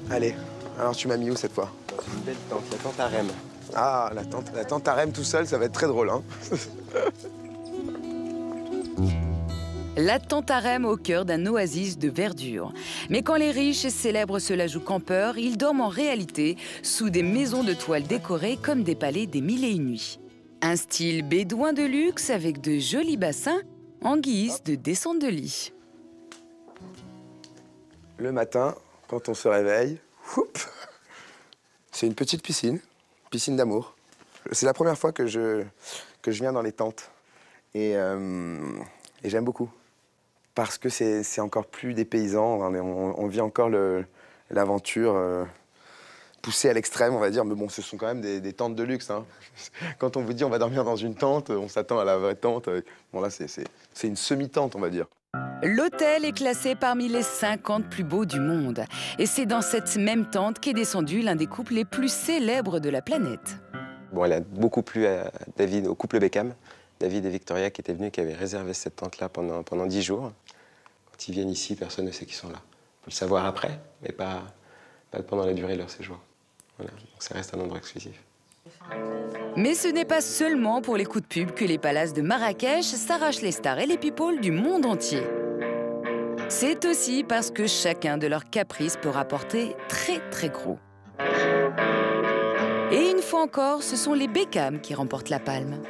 Allez, alors tu m'as mis où cette fois? Dans une belle tente, la tente harem. Ah, la tente harem tout seul, ça va être très drôle, hein. La tente harem au cœur d'un oasis de verdure. Mais quand les riches et célèbres se la jouent campeurs, ils dorment en réalité sous des maisons de toile décorées comme des palais des mille et une nuits. Un style bédouin de luxe avec de jolis bassins en guise de descente de lit. Le matin, quand on se réveille, c'est une petite piscine d'amour. C'est la première fois que je viens dans les tentes et j'aime beaucoup parce que c'est encore plus dépaysant. On vit encore l'aventure. Poussé à l'extrême, on va dire, mais bon, ce sont quand même des tentes de luxe, hein. Quand on vous dit on va dormir dans une tente, on s'attend à la vraie tente. Bon là, c'est une semi-tente, on va dire. L'hôtel est classé parmi les 50 plus beaux du monde. Et c'est dans cette même tente qu'est descendu l'un des couples les plus célèbres de la planète. Bon, elle a beaucoup plu à David, au couple Beckham. David et Victoria qui étaient venus, qui avaient réservé cette tente-là pendant 10 jours. Quand ils viennent ici, personne ne sait qu'ils sont là. On peut le savoir après, mais pas pendant la durée de leur séjour. Voilà, donc ça reste un endroit exclusif. Mais ce n'est pas seulement pour les coups de pub que les palaces de Marrakech s'arrachent les stars et les people du monde entier. C'est aussi parce que chacun de leurs caprices peut rapporter très très gros. Et une fois encore, ce sont les Beckham qui remportent la palme.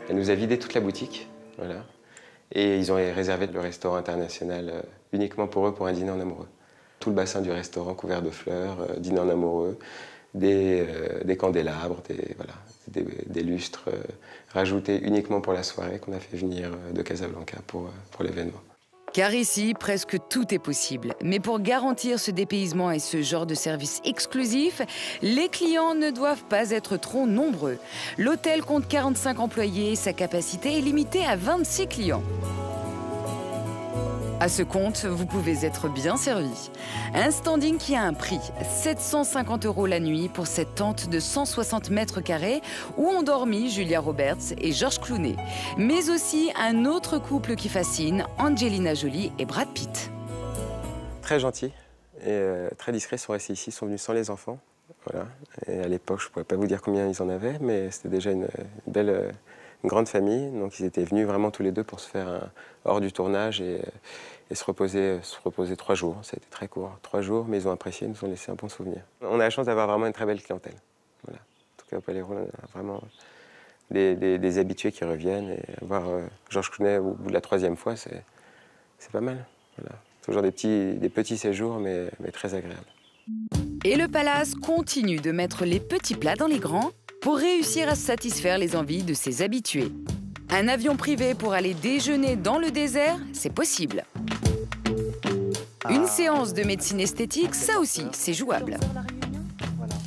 Elle nous a vidé toute la boutique, voilà. Et ils ont réservé le restaurant international uniquement pour eux, pour un dîner en amoureux. Tout le bassin du restaurant couvert de fleurs, dîner en amoureux, des candélabres, des lustres rajoutés uniquement pour la soirée qu'on a fait venir de Casablanca pour l'événement. Car ici, presque tout est possible. Mais pour garantir ce dépaysement et ce genre de service exclusif, les clients ne doivent pas être trop nombreux. L'hôtel compte 45 employés et sa capacité est limitée à 26 clients. À ce compte, vous pouvez être bien servi. Un standing qui a un prix, 750 € la nuit pour cette tente de 160 mètres carrés où ont dormi Julia Roberts et George Clooney. Mais aussi un autre couple qui fascine, Angelina Jolie et Brad Pitt. Très gentils et très discrets, ils sont restés ici, ils sont venus sans les enfants. Voilà. Et à l'époque, je ne pourrais pas vous dire combien ils en avaient, mais c'était déjà une grande famille. Donc ils étaient venus vraiment tous les deux pour se faire hors du tournage et se reposer 3 jours. Ça a été très court, 3 jours, mais ils ont apprécié, ils nous ont laissé un bon souvenir. On a la chance d'avoir vraiment une très belle clientèle. Voilà. En tout cas, au Palais Roule, on a vraiment des habitués qui reviennent. Et voir Georges Clooney au bout de la 3e fois, c'est pas mal. Voilà. Toujours des petits séjours, mais très agréables. Et le palace continue de mettre les petits plats dans les grands pour réussir à satisfaire les envies de ses habitués. Un avion privé pour aller déjeuner dans le désert, c'est possible. Une séance de médecine esthétique, ça aussi, c'est jouable.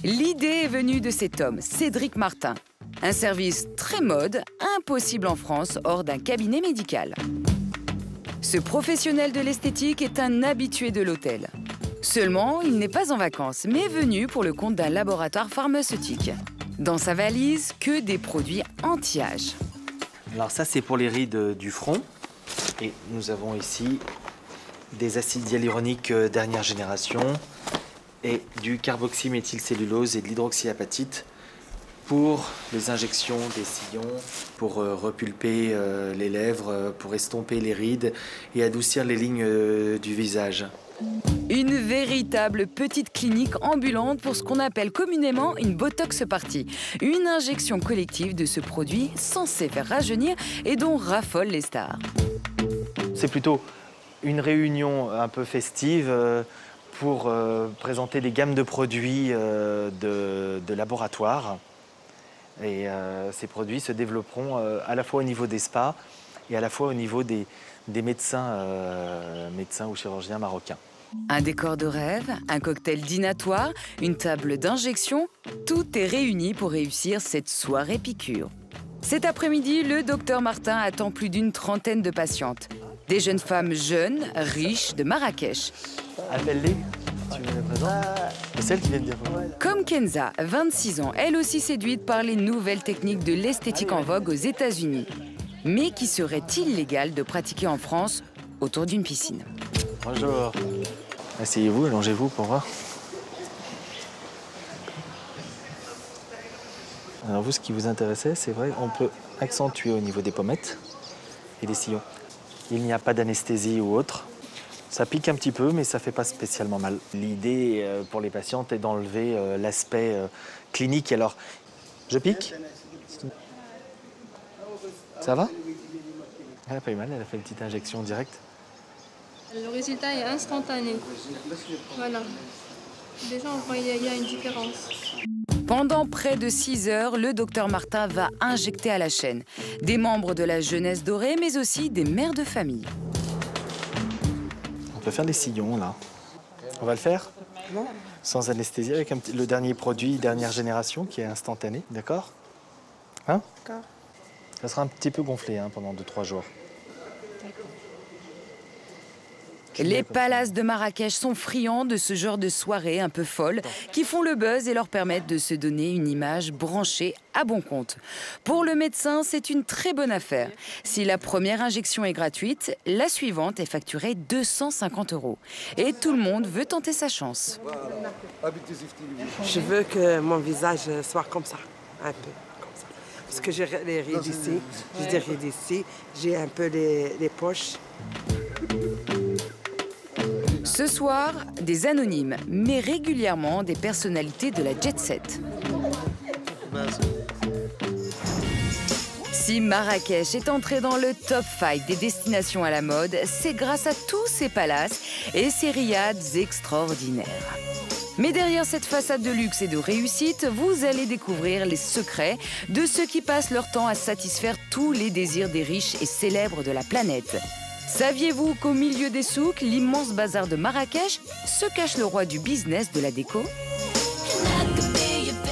L'idée est venue de cet homme, Cédric Martin. Un service très mode, impossible en France, hors d'un cabinet médical. Ce professionnel de l'esthétique est un habitué de l'hôtel. Seulement, il n'est pas en vacances, mais venu pour le compte d'un laboratoire pharmaceutique. Dans sa valise, que des produits anti-âge. Alors ça, c'est pour les rides du front. Et nous avons ici des acides hyaluroniques dernière génération et du carboxyméthylcellulose et de l'hydroxyapatite pour les injections des sillons, pour repulper les lèvres, pour estomper les rides et adoucir les lignes du visage. Une véritable petite clinique ambulante pour ce qu'on appelle communément une botox party. Une injection collective de ce produit censé faire rajeunir et dont raffolent les stars. C'est plutôt une réunion un peu festive pour présenter des gammes de produits de laboratoire. Et ces produits se développeront à la fois au niveau des spas et à la fois au niveau des médecins ou chirurgiens marocains. Un décor de rêve, un cocktail dînatoire, une table d'injection, tout est réuni pour réussir cette soirée piqûre. Cet après-midi, le docteur Martin attend plus d'une trentaine de patientes. Des jeunes femmes jeunes, riches, de Marrakech. Appelle-les, tu me les présentes. C'est celle qui vient de dire. Comme Kenza, 26 ans, elle aussi séduite par les nouvelles techniques de l'esthétique en vogue aux États-Unis. Mais qui serait illégal de pratiquer en France autour d'une piscine. Bonjour. Asseyez-vous, allongez-vous pour voir. Alors vous, ce qui vous intéressait, c'est vrai, on peut accentuer au niveau des pommettes et des sillons. Il n'y a pas d'anesthésie ou autre. Ça pique un petit peu, mais ça ne fait pas spécialement mal. L'idée pour les patientes est d'enlever l'aspect clinique. Alors, je pique. Ça va? Elle n'a pas eu mal, elle a fait une petite injection directe. Le résultat est instantané. Voilà. Déjà, on voit qu'il y a une différence. Pendant près de 6 heures, le docteur Martin va injecter à la chaîne des membres de la jeunesse dorée, mais aussi des mères de famille. On peut faire les sillons, là. On va le faire? Sans anesthésie, avec le dernier produit, dernière génération, qui est instantané, d'accord? Hein? D'accord. Ça sera un petit peu gonflé pendant 2-3 jours. Les palaces de Marrakech sont friands de ce genre de soirées un peu folles qui font le buzz et leur permettent de se donner une image branchée à bon compte. Pour le médecin, c'est une très bonne affaire. Si la première injection est gratuite, la suivante est facturée 250 €. Et tout le monde veut tenter sa chance. Je veux que mon visage soit comme ça, un peu comme ça. Parce que j'ai les rides ici, j'ai des rides ici, j'ai un peu les poches. Ce soir, des anonymes, mais régulièrement des personnalités de la jet-set. Si Marrakech est entré dans le top 5 des destinations à la mode, c'est grâce à tous ces palaces et ces riads extraordinaires. Mais derrière cette façade de luxe et de réussite, vous allez découvrir les secrets de ceux qui passent leur temps à satisfaire tous les désirs des riches et célèbres de la planète. Saviez-vous qu'au milieu des souks, l'immense bazar de Marrakech, se cache le roi du business de la déco?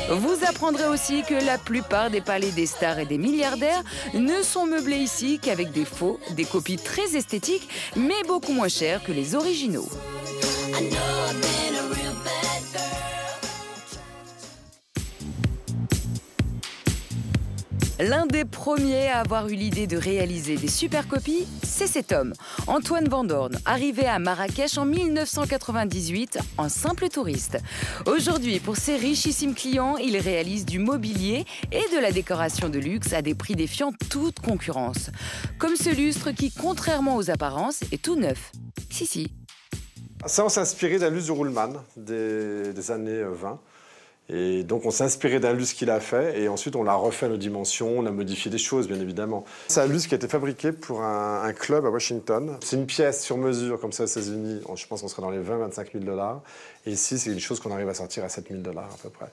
Vous apprendrez aussi que la plupart des palais des stars et des milliardaires ne sont meublés ici qu'avec des faux, des copies très esthétiques, mais beaucoup moins chères que les originaux. L'un des premiers à avoir eu l'idée de réaliser des super copies, c'est cet homme, Antoine Van Dorn, arrivé à Marrakech en 1998 en simple touriste. Aujourd'hui, pour ses richissimes clients, il réalise du mobilier et de la décoration de luxe à des prix défiant toute concurrence. Comme ce lustre qui, contrairement aux apparences, est tout neuf. Si. Ça, on s'est inspiré d'un lustre du Ruhlmann des années 20. Et donc on s'est inspiré d'un lustre qu'il a fait et ensuite on l'a refait à nos dimensions, on a modifié des choses bien évidemment. C'est un lustre qui a été fabriqué pour un club à Washington. C'est une pièce sur mesure comme ça aux États-Unis, je pense qu'on serait dans les 20-25 000 $. Et ici c'est une chose qu'on arrive à sortir à 7 000 $ à peu près.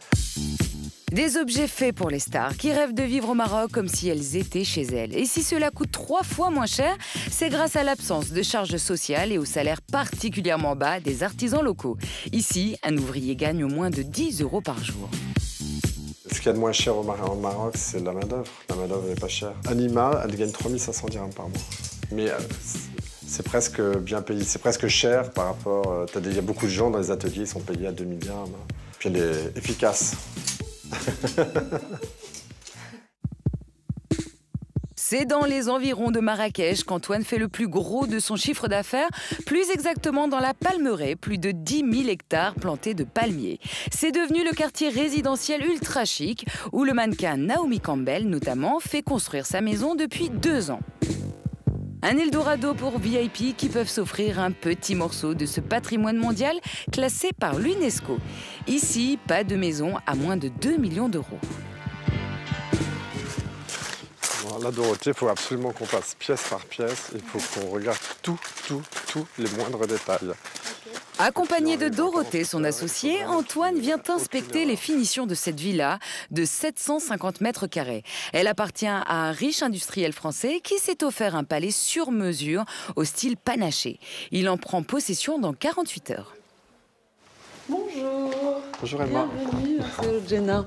Des objets faits pour les stars qui rêvent de vivre au Maroc comme si elles étaient chez elles. Et si cela coûte 3 fois moins cher, c'est grâce à l'absence de charges sociales et au salaire particulièrement bas des artisans locaux. Ici, un ouvrier gagne au moins de 10 € par jour. Ce qu'il y a de moins cher au Maroc, c'est la main-d'œuvre. La main-d'œuvre n'est pas chère. Anima, elle gagne 3 500 dirhams par mois. Mais c'est presque bien payé, c'est presque cher par rapport. Il y a beaucoup de gens dans les ateliers qui sont payés à 2000 dirhams. Puis elle est efficace. C'est dans les environs de Marrakech qu'Antoine fait le plus gros de son chiffre d'affaires, plus exactement dans la Palmeraie, plus de 10 000 hectares plantés de palmiers. C'est devenu le quartier résidentiel ultra chic où le mannequin Naomi Campbell, notamment, fait construire sa maison depuis 2 ans. Un Eldorado pour VIP qui peuvent s'offrir un petit morceau de ce patrimoine mondial classé par l'UNESCO. Ici, pas de maison à moins de 2 millions €. Là, Dorothée, il faut absolument qu'on passe pièce par pièce. Il faut qu'on regarde tous les moindres détails. Accompagné de Dorothée, son associé, Antoine vient inspecter les finitions de cette villa de 750 mètres carrés. Elle appartient à un riche industriel français qui s'est offert un palais sur mesure au style panaché. Il en prend possession dans 48 heures. Bonjour. Bonjour Emma. Bienvenue, c'est Jenna.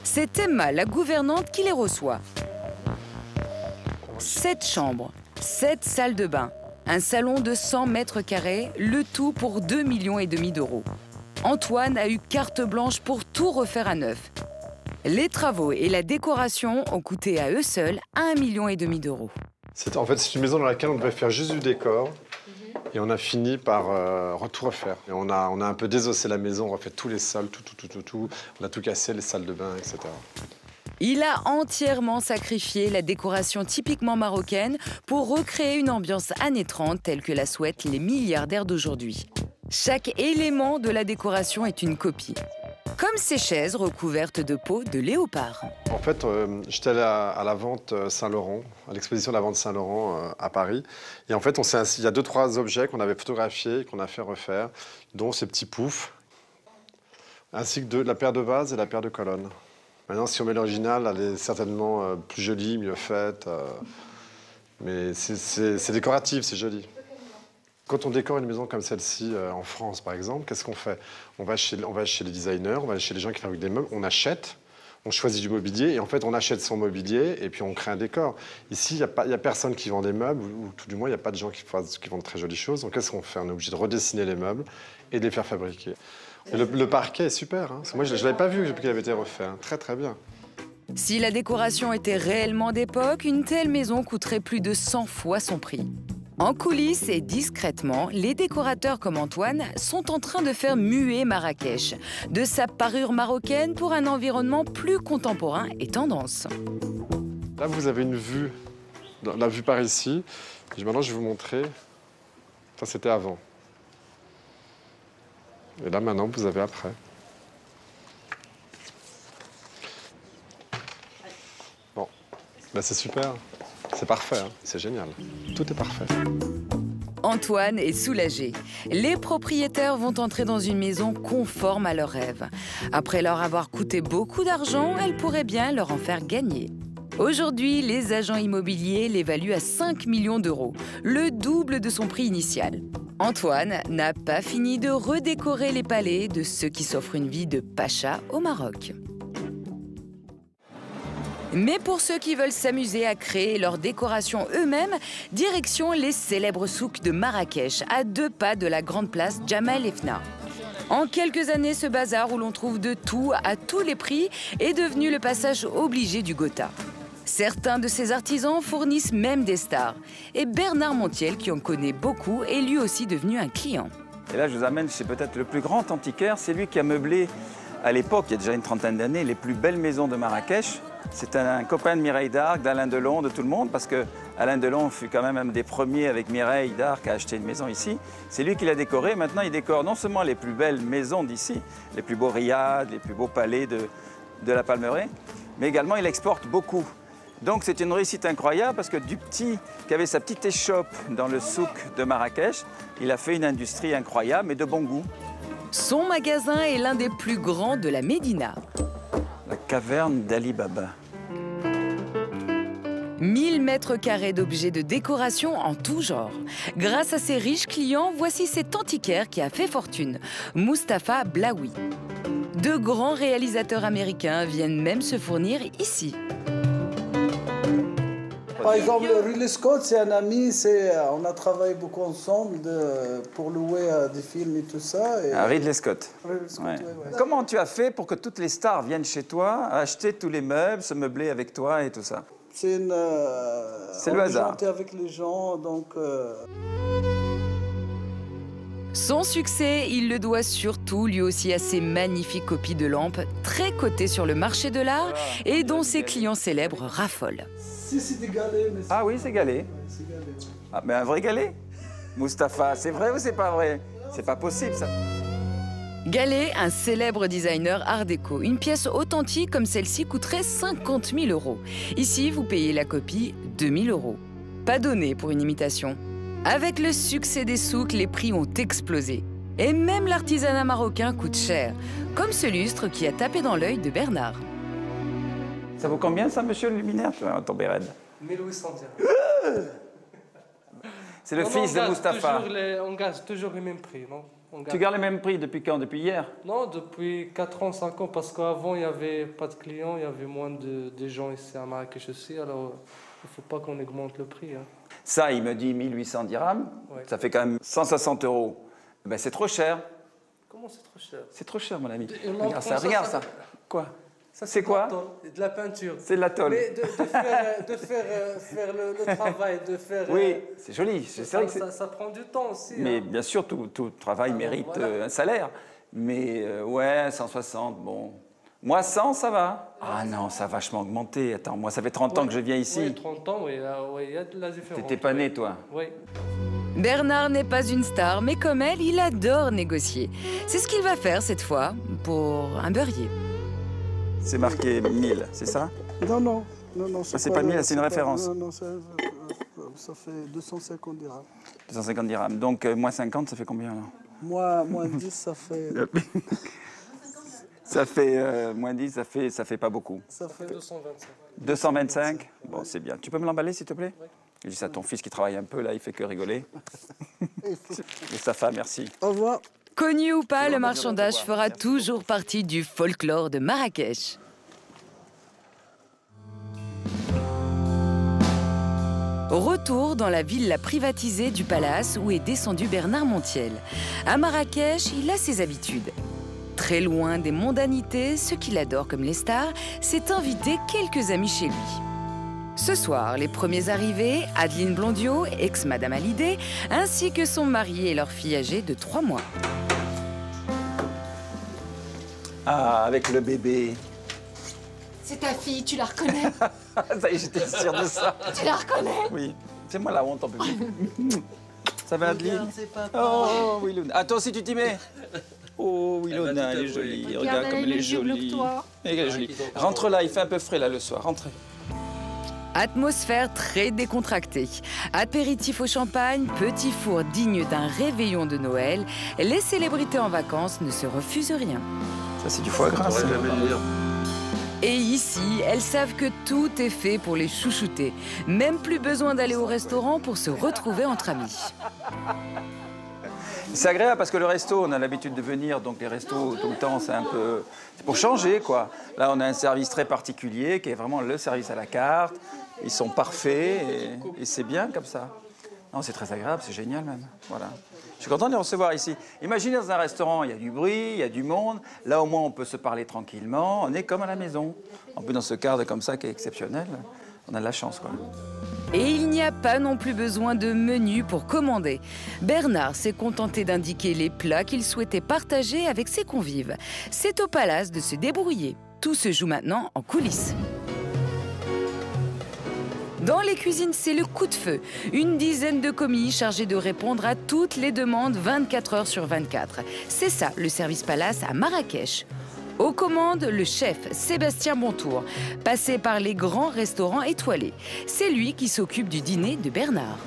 C'est Emma, la gouvernante, qui les reçoit. 7 chambres, 7 salles de bain, un salon de 100 mètres carrés, le tout pour 2,5 millions €. Antoine a eu carte blanche pour tout refaire à neuf. Les travaux et la décoration ont coûté à eux seuls 1,5 million €. En fait, c'est une maison dans laquelle on devait faire juste du décor. Et on a fini par tout refaire. Et on a un peu désossé la maison, on refait tous les sols, tout. On a tout cassé, les salles de bain, etc. Il a entièrement sacrifié la décoration typiquement marocaine pour recréer une ambiance années 30 telle que la souhaitent les milliardaires d'aujourd'hui. Chaque élément de la décoration est une copie. Comme ces chaises recouvertes de peau de léopard. En fait, j'étais allé à la vente Saint-Laurent, à l'exposition de la vente Saint-Laurent à Paris. Et en fait, il y a 2-3 objets qu'on avait photographiés et qu'on a fait refaire, dont ces petits poufs, ainsi que la paire de vases et la paire de colonnes. Maintenant, si on met l'original, elle est certainement plus jolie, mieux faite. Mais c'est décoratif, c'est joli. Quand on décore une maison comme celle-ci, en France par exemple, qu'est-ce qu'on fait ? On va chez les designers, on va chez les gens qui fabriquent des meubles, on achète, on choisit du mobilier, et en fait on achète son mobilier, et puis on crée un décor. Ici, il n'y a personne qui vend des meubles, ou tout du moins, il n'y a pas de gens qui vendent de très jolies choses. Donc qu'est-ce qu'on fait ? On est obligé de redessiner les meubles et de les faire fabriquer. Et le parquet est super, hein. Moi je ne l'avais pas vu depuis qu'il avait été refait, hein. Très très bien. Si la décoration était réellement d'époque, une telle maison coûterait plus de 100 fois son prix. En coulisses et discrètement, les décorateurs comme Antoine sont en train de faire muer Marrakech, de sa parure marocaine pour un environnement plus contemporain et tendance. Là, vous avez une vue, la vue par ici. Et maintenant, je vais vous montrer. Ça, c'était avant. Et là, maintenant, vous avez après. Bon, ben, c'est super. C'est parfait, hein. C'est génial. Tout est parfait. Antoine est soulagé. Les propriétaires vont entrer dans une maison conforme à leurs rêves. Après leur avoir coûté beaucoup d'argent, elle pourrait bien leur en faire gagner. Aujourd'hui, les agents immobiliers l'évaluent à 5 millions €, le double de son prix initial. Antoine n'a pas fini de redécorer les palais de ceux qui s'offrent une vie de pacha au Maroc. Mais pour ceux qui veulent s'amuser à créer leur décoration eux-mêmes, direction les célèbres souks de Marrakech, à 2 pas de la grande place Jemaa el Fna. En quelques années, ce bazar où l'on trouve de tout à tous les prix est devenu le passage obligé du Gotha. Certains de ces artisans fournissent même des stars. Et Bernard Montiel, qui en connaît beaucoup, est lui aussi devenu un client. Et là, je vous amène chez peut-être le plus grand antiquaire. C'est lui qui a meublé, à l'époque, il y a déjà une trentaine d'années, les plus belles maisons de Marrakech. C'est un copain de Mireille d'Arc, d'Alain Delon, de tout le monde, parce qu'à Alain Delon fut quand même un des premiers avec Mireille d'Arc à acheter une maison ici. C'est lui qui l'a décorée. Maintenant, il décore non seulement les plus belles maisons d'ici, les plus beaux riads, les plus beaux palais de la Palmeraie, mais également il exporte beaucoup. Donc c'est une réussite incroyable parce que du petit qui avait sa petite échoppe dans le souk de Marrakech, il a fait une industrie incroyable et de bon goût. Son magasin est l'un des plus grands de la Médina. La caverne d'Ali Baba. 1000 mètres carrés d'objets de décoration en tout genre. Grâce à ses riches clients, voici cet antiquaire qui a fait fortune, Mustapha Blaoui. De grands réalisateurs américains viennent même se fournir ici. Par exemple, Ridley Scott, c'est un ami, on a travaillé beaucoup ensemble pour louer des films et tout ça. Et... Ridley Scott. Ridley Scott, ouais. Ouais. Comment tu as fait pour que toutes les stars viennent chez toi, acheter tous les meubles, se meubler avec toi et tout ça? C'est le hasard. On est avec les gens, donc... Son succès, il le doit surtout lui aussi à ses magnifiques copies de lampes, très cotées sur le marché de l'art et dont ses clients célèbres raffolent. Si, c'est des galets. Mais ah oui, c'est galet. Ouais, c'est galet. Ah, mais un vrai galet, Mustapha, c'est vrai ou c'est pas vrai? C'est pas possible, ça. Galet, un célèbre designer art déco. Une pièce authentique comme celle-ci coûterait 50 000 €. Ici, vous payez la copie 2 000 €. Pas donné pour une imitation. Avec le succès des souks, les prix ont explosé. Et même l'artisanat marocain coûte cher, comme ce lustre qui a tapé dans l'œil de Bernard. Ça vaut combien, ça, monsieur le luminaire? Tu vas tomber raide. 1800 dirhams. C'est le fils de Mustapha. On garde toujours les mêmes prix, non? Tu gardes les mêmes prix depuis quand? Depuis hier? Non, depuis 4 ans, 5 ans, parce qu'avant, il n'y avait pas de clients, il y avait moins de gens ici à Marrakech aussi, alors il ne faut pas qu'on augmente le prix. Hein. Ça, il me dit 1800 dirhams, ouais. Ça fait quand même 160 €. Ben, c'est trop cher. Comment c'est trop cher? C'est trop cher, mon ami. Regarde ça, regarde ça. Quoi? Ça, c'est quoi? De la peinture. C'est de la tôle. Mais de faire le travail, de faire... Oui, c'est joli. Ça prend du temps aussi. Mais hein. bien sûr, tout travail mérite un salaire. Mais ouais, 160, bon... Moi, 100, ça va. Ah non, ça a vachement augmenté. Attends, moi, ça fait 30 ans que je viens ici. Oui, 30 ans, oui, il y a de la différence. T'étais pas né, toi? Oui. Bernard n'est pas une star, mais comme elle, il adore négocier. C'est ce qu'il va faire cette fois pour un beurrier. C'est marqué 1000, c'est ça? Non, non. C'est pas 1000, c'est une référence. Non, ça fait 250 dirhams. 250 dirhams. Donc, moins 50, ça fait combien, là? Moins 10, ça fait... Ça fait moins 10, ça fait pas beaucoup. Ça fait 225. 225? Bon, c'est bien. Tu peux me l'emballer, s'il te plaît? Oui. Je dis ça à ton fils qui travaille un peu, là, il fait que rigoler. Mustapha, merci. Au revoir. Connu ou pas, le marchandage fera toujours partie du folklore de Marrakech. Retour dans la villa privatisée du Palace où est descendu Bernard Montiel. À Marrakech, il a ses habitudes. Très loin des mondanités, ce qu'il adore comme les stars, c'est inviter quelques amis chez lui. Ce soir, les premiers arrivés, Adeline Blondiot, ex-Madame Hallyday, ainsi que son mari et leur fille âgée de 3 mois. Ah, avec le bébé. C'est ta fille, tu la reconnais? Ça y est, j'étais sûr de ça. Tu la reconnais? Oui. C'est moi la honte en public. Ça va, Adeline? Oh, Willouna. Ah, toi aussi, tu t'y mets? Oh, Willouna, elle est jolie. Regarde comme elle est jolie. Elle est jolie. Rentre là, il fait un peu frais là le soir. Rentrez. Atmosphère très décontractée. Apéritif au champagne, petit four digne d'un réveillon de Noël. Les célébrités en vacances ne se refusent rien. Ça, c'est du foie gras. Et ici, elles savent que tout est fait pour les chouchouter. Même plus besoin d'aller au restaurant pour se retrouver entre amis. C'est agréable parce que le resto, on a l'habitude de venir, donc les restos tout le temps, c'est un peu... C'est pour changer, quoi. Là, on a un service très particulier qui est vraiment le service à la carte. Ils sont parfaits et c'est bien comme ça. Non, c'est très agréable, c'est génial même. Voilà. Je suis content de les recevoir ici. Imaginez dans un restaurant, il y a du bruit, il y a du monde. Là, au moins, on peut se parler tranquillement. On est comme à la maison. En plus, dans ce cadre comme ça qui est exceptionnel, on a de la chance, quoi. Et il n'y a pas non plus besoin de menu pour commander. Bernard s'est contenté d'indiquer les plats qu'il souhaitait partager avec ses convives. C'est au palace de se débrouiller. Tout se joue maintenant en coulisses. Dans les cuisines, c'est le coup de feu. Une dizaine de commis chargés de répondre à toutes les demandes 24 heures sur 24. C'est ça, le service palace à Marrakech. Aux commandes, le chef Sébastien Bontour, passé par les grands restaurants étoilés. C'est lui qui s'occupe du dîner de Bernard.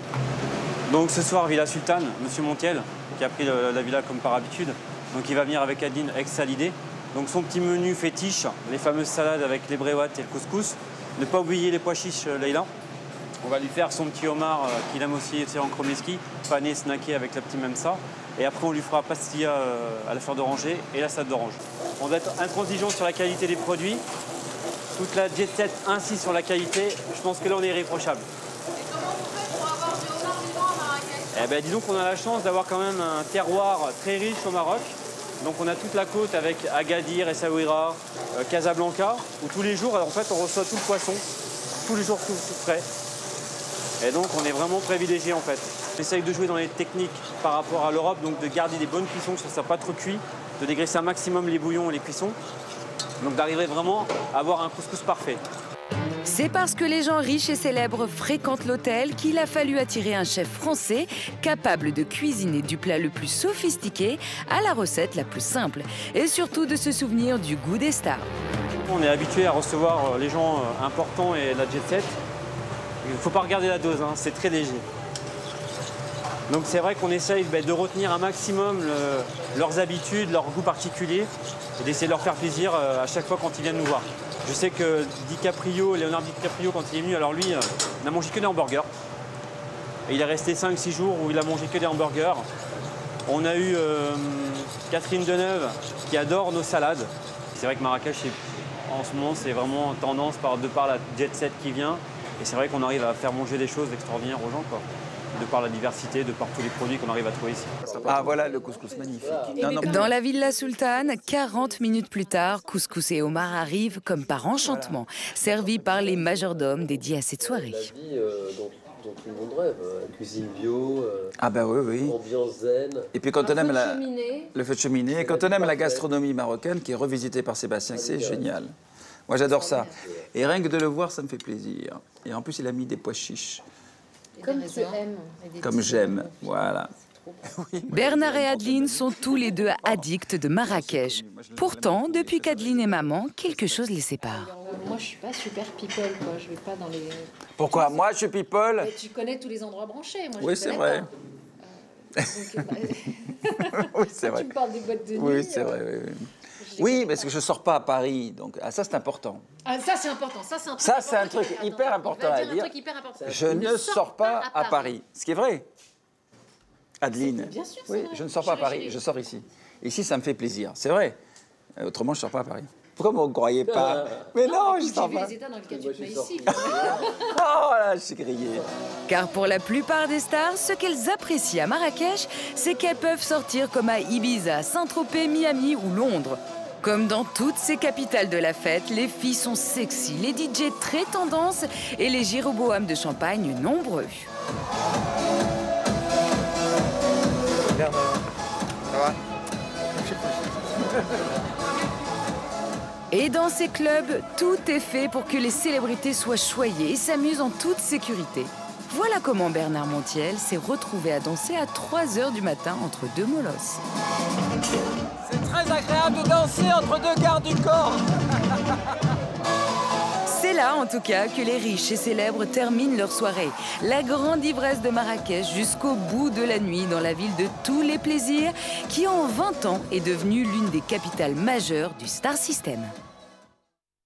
Donc ce soir, Villa Sultane, Monsieur Montiel, qui a pris la villa comme par habitude. Donc il va venir avec Adeline ex-Salidé. Donc son petit menu fétiche, les fameuses salades avec les bréouates et le couscous. Ne pas oublier les pois chiches, Leïla. On va lui faire son petit homard qu'il aime aussi en chromeski, pané, snacké avec la petite memsa. Et après, on lui fera pastilla à la fleur d'oranger et la salade d'orange. On doit être intransigeant sur la qualité des produits. Toute la jet set insiste sur la qualité. Je pense que là, on est irréprochable. Et comment vous faites pour avoir du homard vivant à Marrakech? Eh ben, disons qu'on a la chance d'avoir quand même un terroir très riche au Maroc. Donc on a toute la côte avec Agadir, Essaouira, Casablanca, où tous les jours, en fait, on reçoit tout le poisson, tous les jours tout frais. Et donc on est vraiment privilégié en fait. On essaye de jouer dans les techniques par rapport à l'Europe, donc de garder des bonnes cuissons, que ça ne soit pas trop cuit, de dégraisser un maximum les bouillons et les cuissons, donc d'arriver vraiment à avoir un couscous parfait. C'est parce que les gens riches et célèbres fréquentent l'hôtel qu'il a fallu attirer un chef français capable de cuisiner du plat le plus sophistiqué à la recette la plus simple et surtout de se souvenir du goût des stars. On est habitué à recevoir les gens importants et la jet set. Il ne faut pas regarder la dose, hein, c'est très léger. Donc c'est vrai qu'on essaye de retenir un maximum leurs habitudes, leurs goûts particuliers et d'essayer de leur faire plaisir à chaque fois quand ils viennent nous voir. Je sais que Leonardo DiCaprio, quand il est venu, alors lui, n'a mangé que des hamburgers. Et il est resté 5-6 jours où il a mangé que des hamburgers. On a eu Catherine Deneuve qui adore nos salades. C'est vrai que Marrakech, en ce moment, c'est vraiment tendance de par la jet set qui vient. Et c'est vrai qu'on arrive à faire manger des choses extraordinaires aux gens, quoi. De par la diversité, de par tous les produits qu'on arrive à trouver ici. Ah voilà le couscous magnifique. Dans la Villa Sultane, 40 minutes plus tard, couscous et homard arrivent comme par enchantement, servis par les majordomes dédiés à cette soirée. La vie dont tout le monde rêve, cuisine bio, ah ben oui. Ambiance zen. Et puis quand on aime le feu de cheminée, et quand on aime la gastronomie marocaine qui est revisitée par Sébastien, c'est génial. Moi j'adore ça. Et rien que de le voir, ça me fait plaisir. Et en plus, il a mis des pois chiches. Comme tu aimes. Comme j'aime, voilà. Bernard et Adeline sont tous les deux addicts de Marrakech. Pourtant, depuis qu'Adeline est maman, quelque chose les sépare. Moi, je suis pas super people, quoi. Je vais pas dans les... Pourquoi? Moi, je suis people. Mais tu connais tous les endroits branchés. Moi, oui, c'est vrai. Oui, c'est vrai. Tu me parles des boîtes de nuit. Oui, c'est vrai, oui. Oui, parce que je ne sors pas à Paris, donc ça c'est important. Ah, ça c'est important, ça c'est un truc hyper important à dire. Je ne sors pas à Paris, ce qui est vrai. Adeline, bien sûr, oui, je ne sors pas à Paris, je sors ici. Ici, ça me fait plaisir, c'est vrai. Autrement, je ne sors pas à Paris. Pourquoi vous ne croyez pas? Mais non, je ne sors pas. J'ai vu les états dans lesquels tu te mets ici. Oh là, je suis grillé. Car pour la plupart des stars, ce qu'elles apprécient à Marrakech, c'est qu'elles peuvent sortir comme à Ibiza, Saint-Tropez, Miami ou Londres. Comme dans toutes ces capitales de la fête, les filles sont sexy, les DJ très tendance et les gyroboames de champagne nombreux. Ça va? Et dans ces clubs, tout est fait pour que les célébrités soient choyées et s'amusent en toute sécurité. Voilà comment Bernard Montiel s'est retrouvé à danser à 3 h du matin entre deux molosses. C'est très agréable de danser entre deux gardes du corps. C'est là, en tout cas, que les riches et célèbres terminent leur soirée. La grande ivresse de Marrakech jusqu'au bout de la nuit dans la ville de tous les plaisirs qui, en 20 ans, est devenue l'une des capitales majeures du Star System.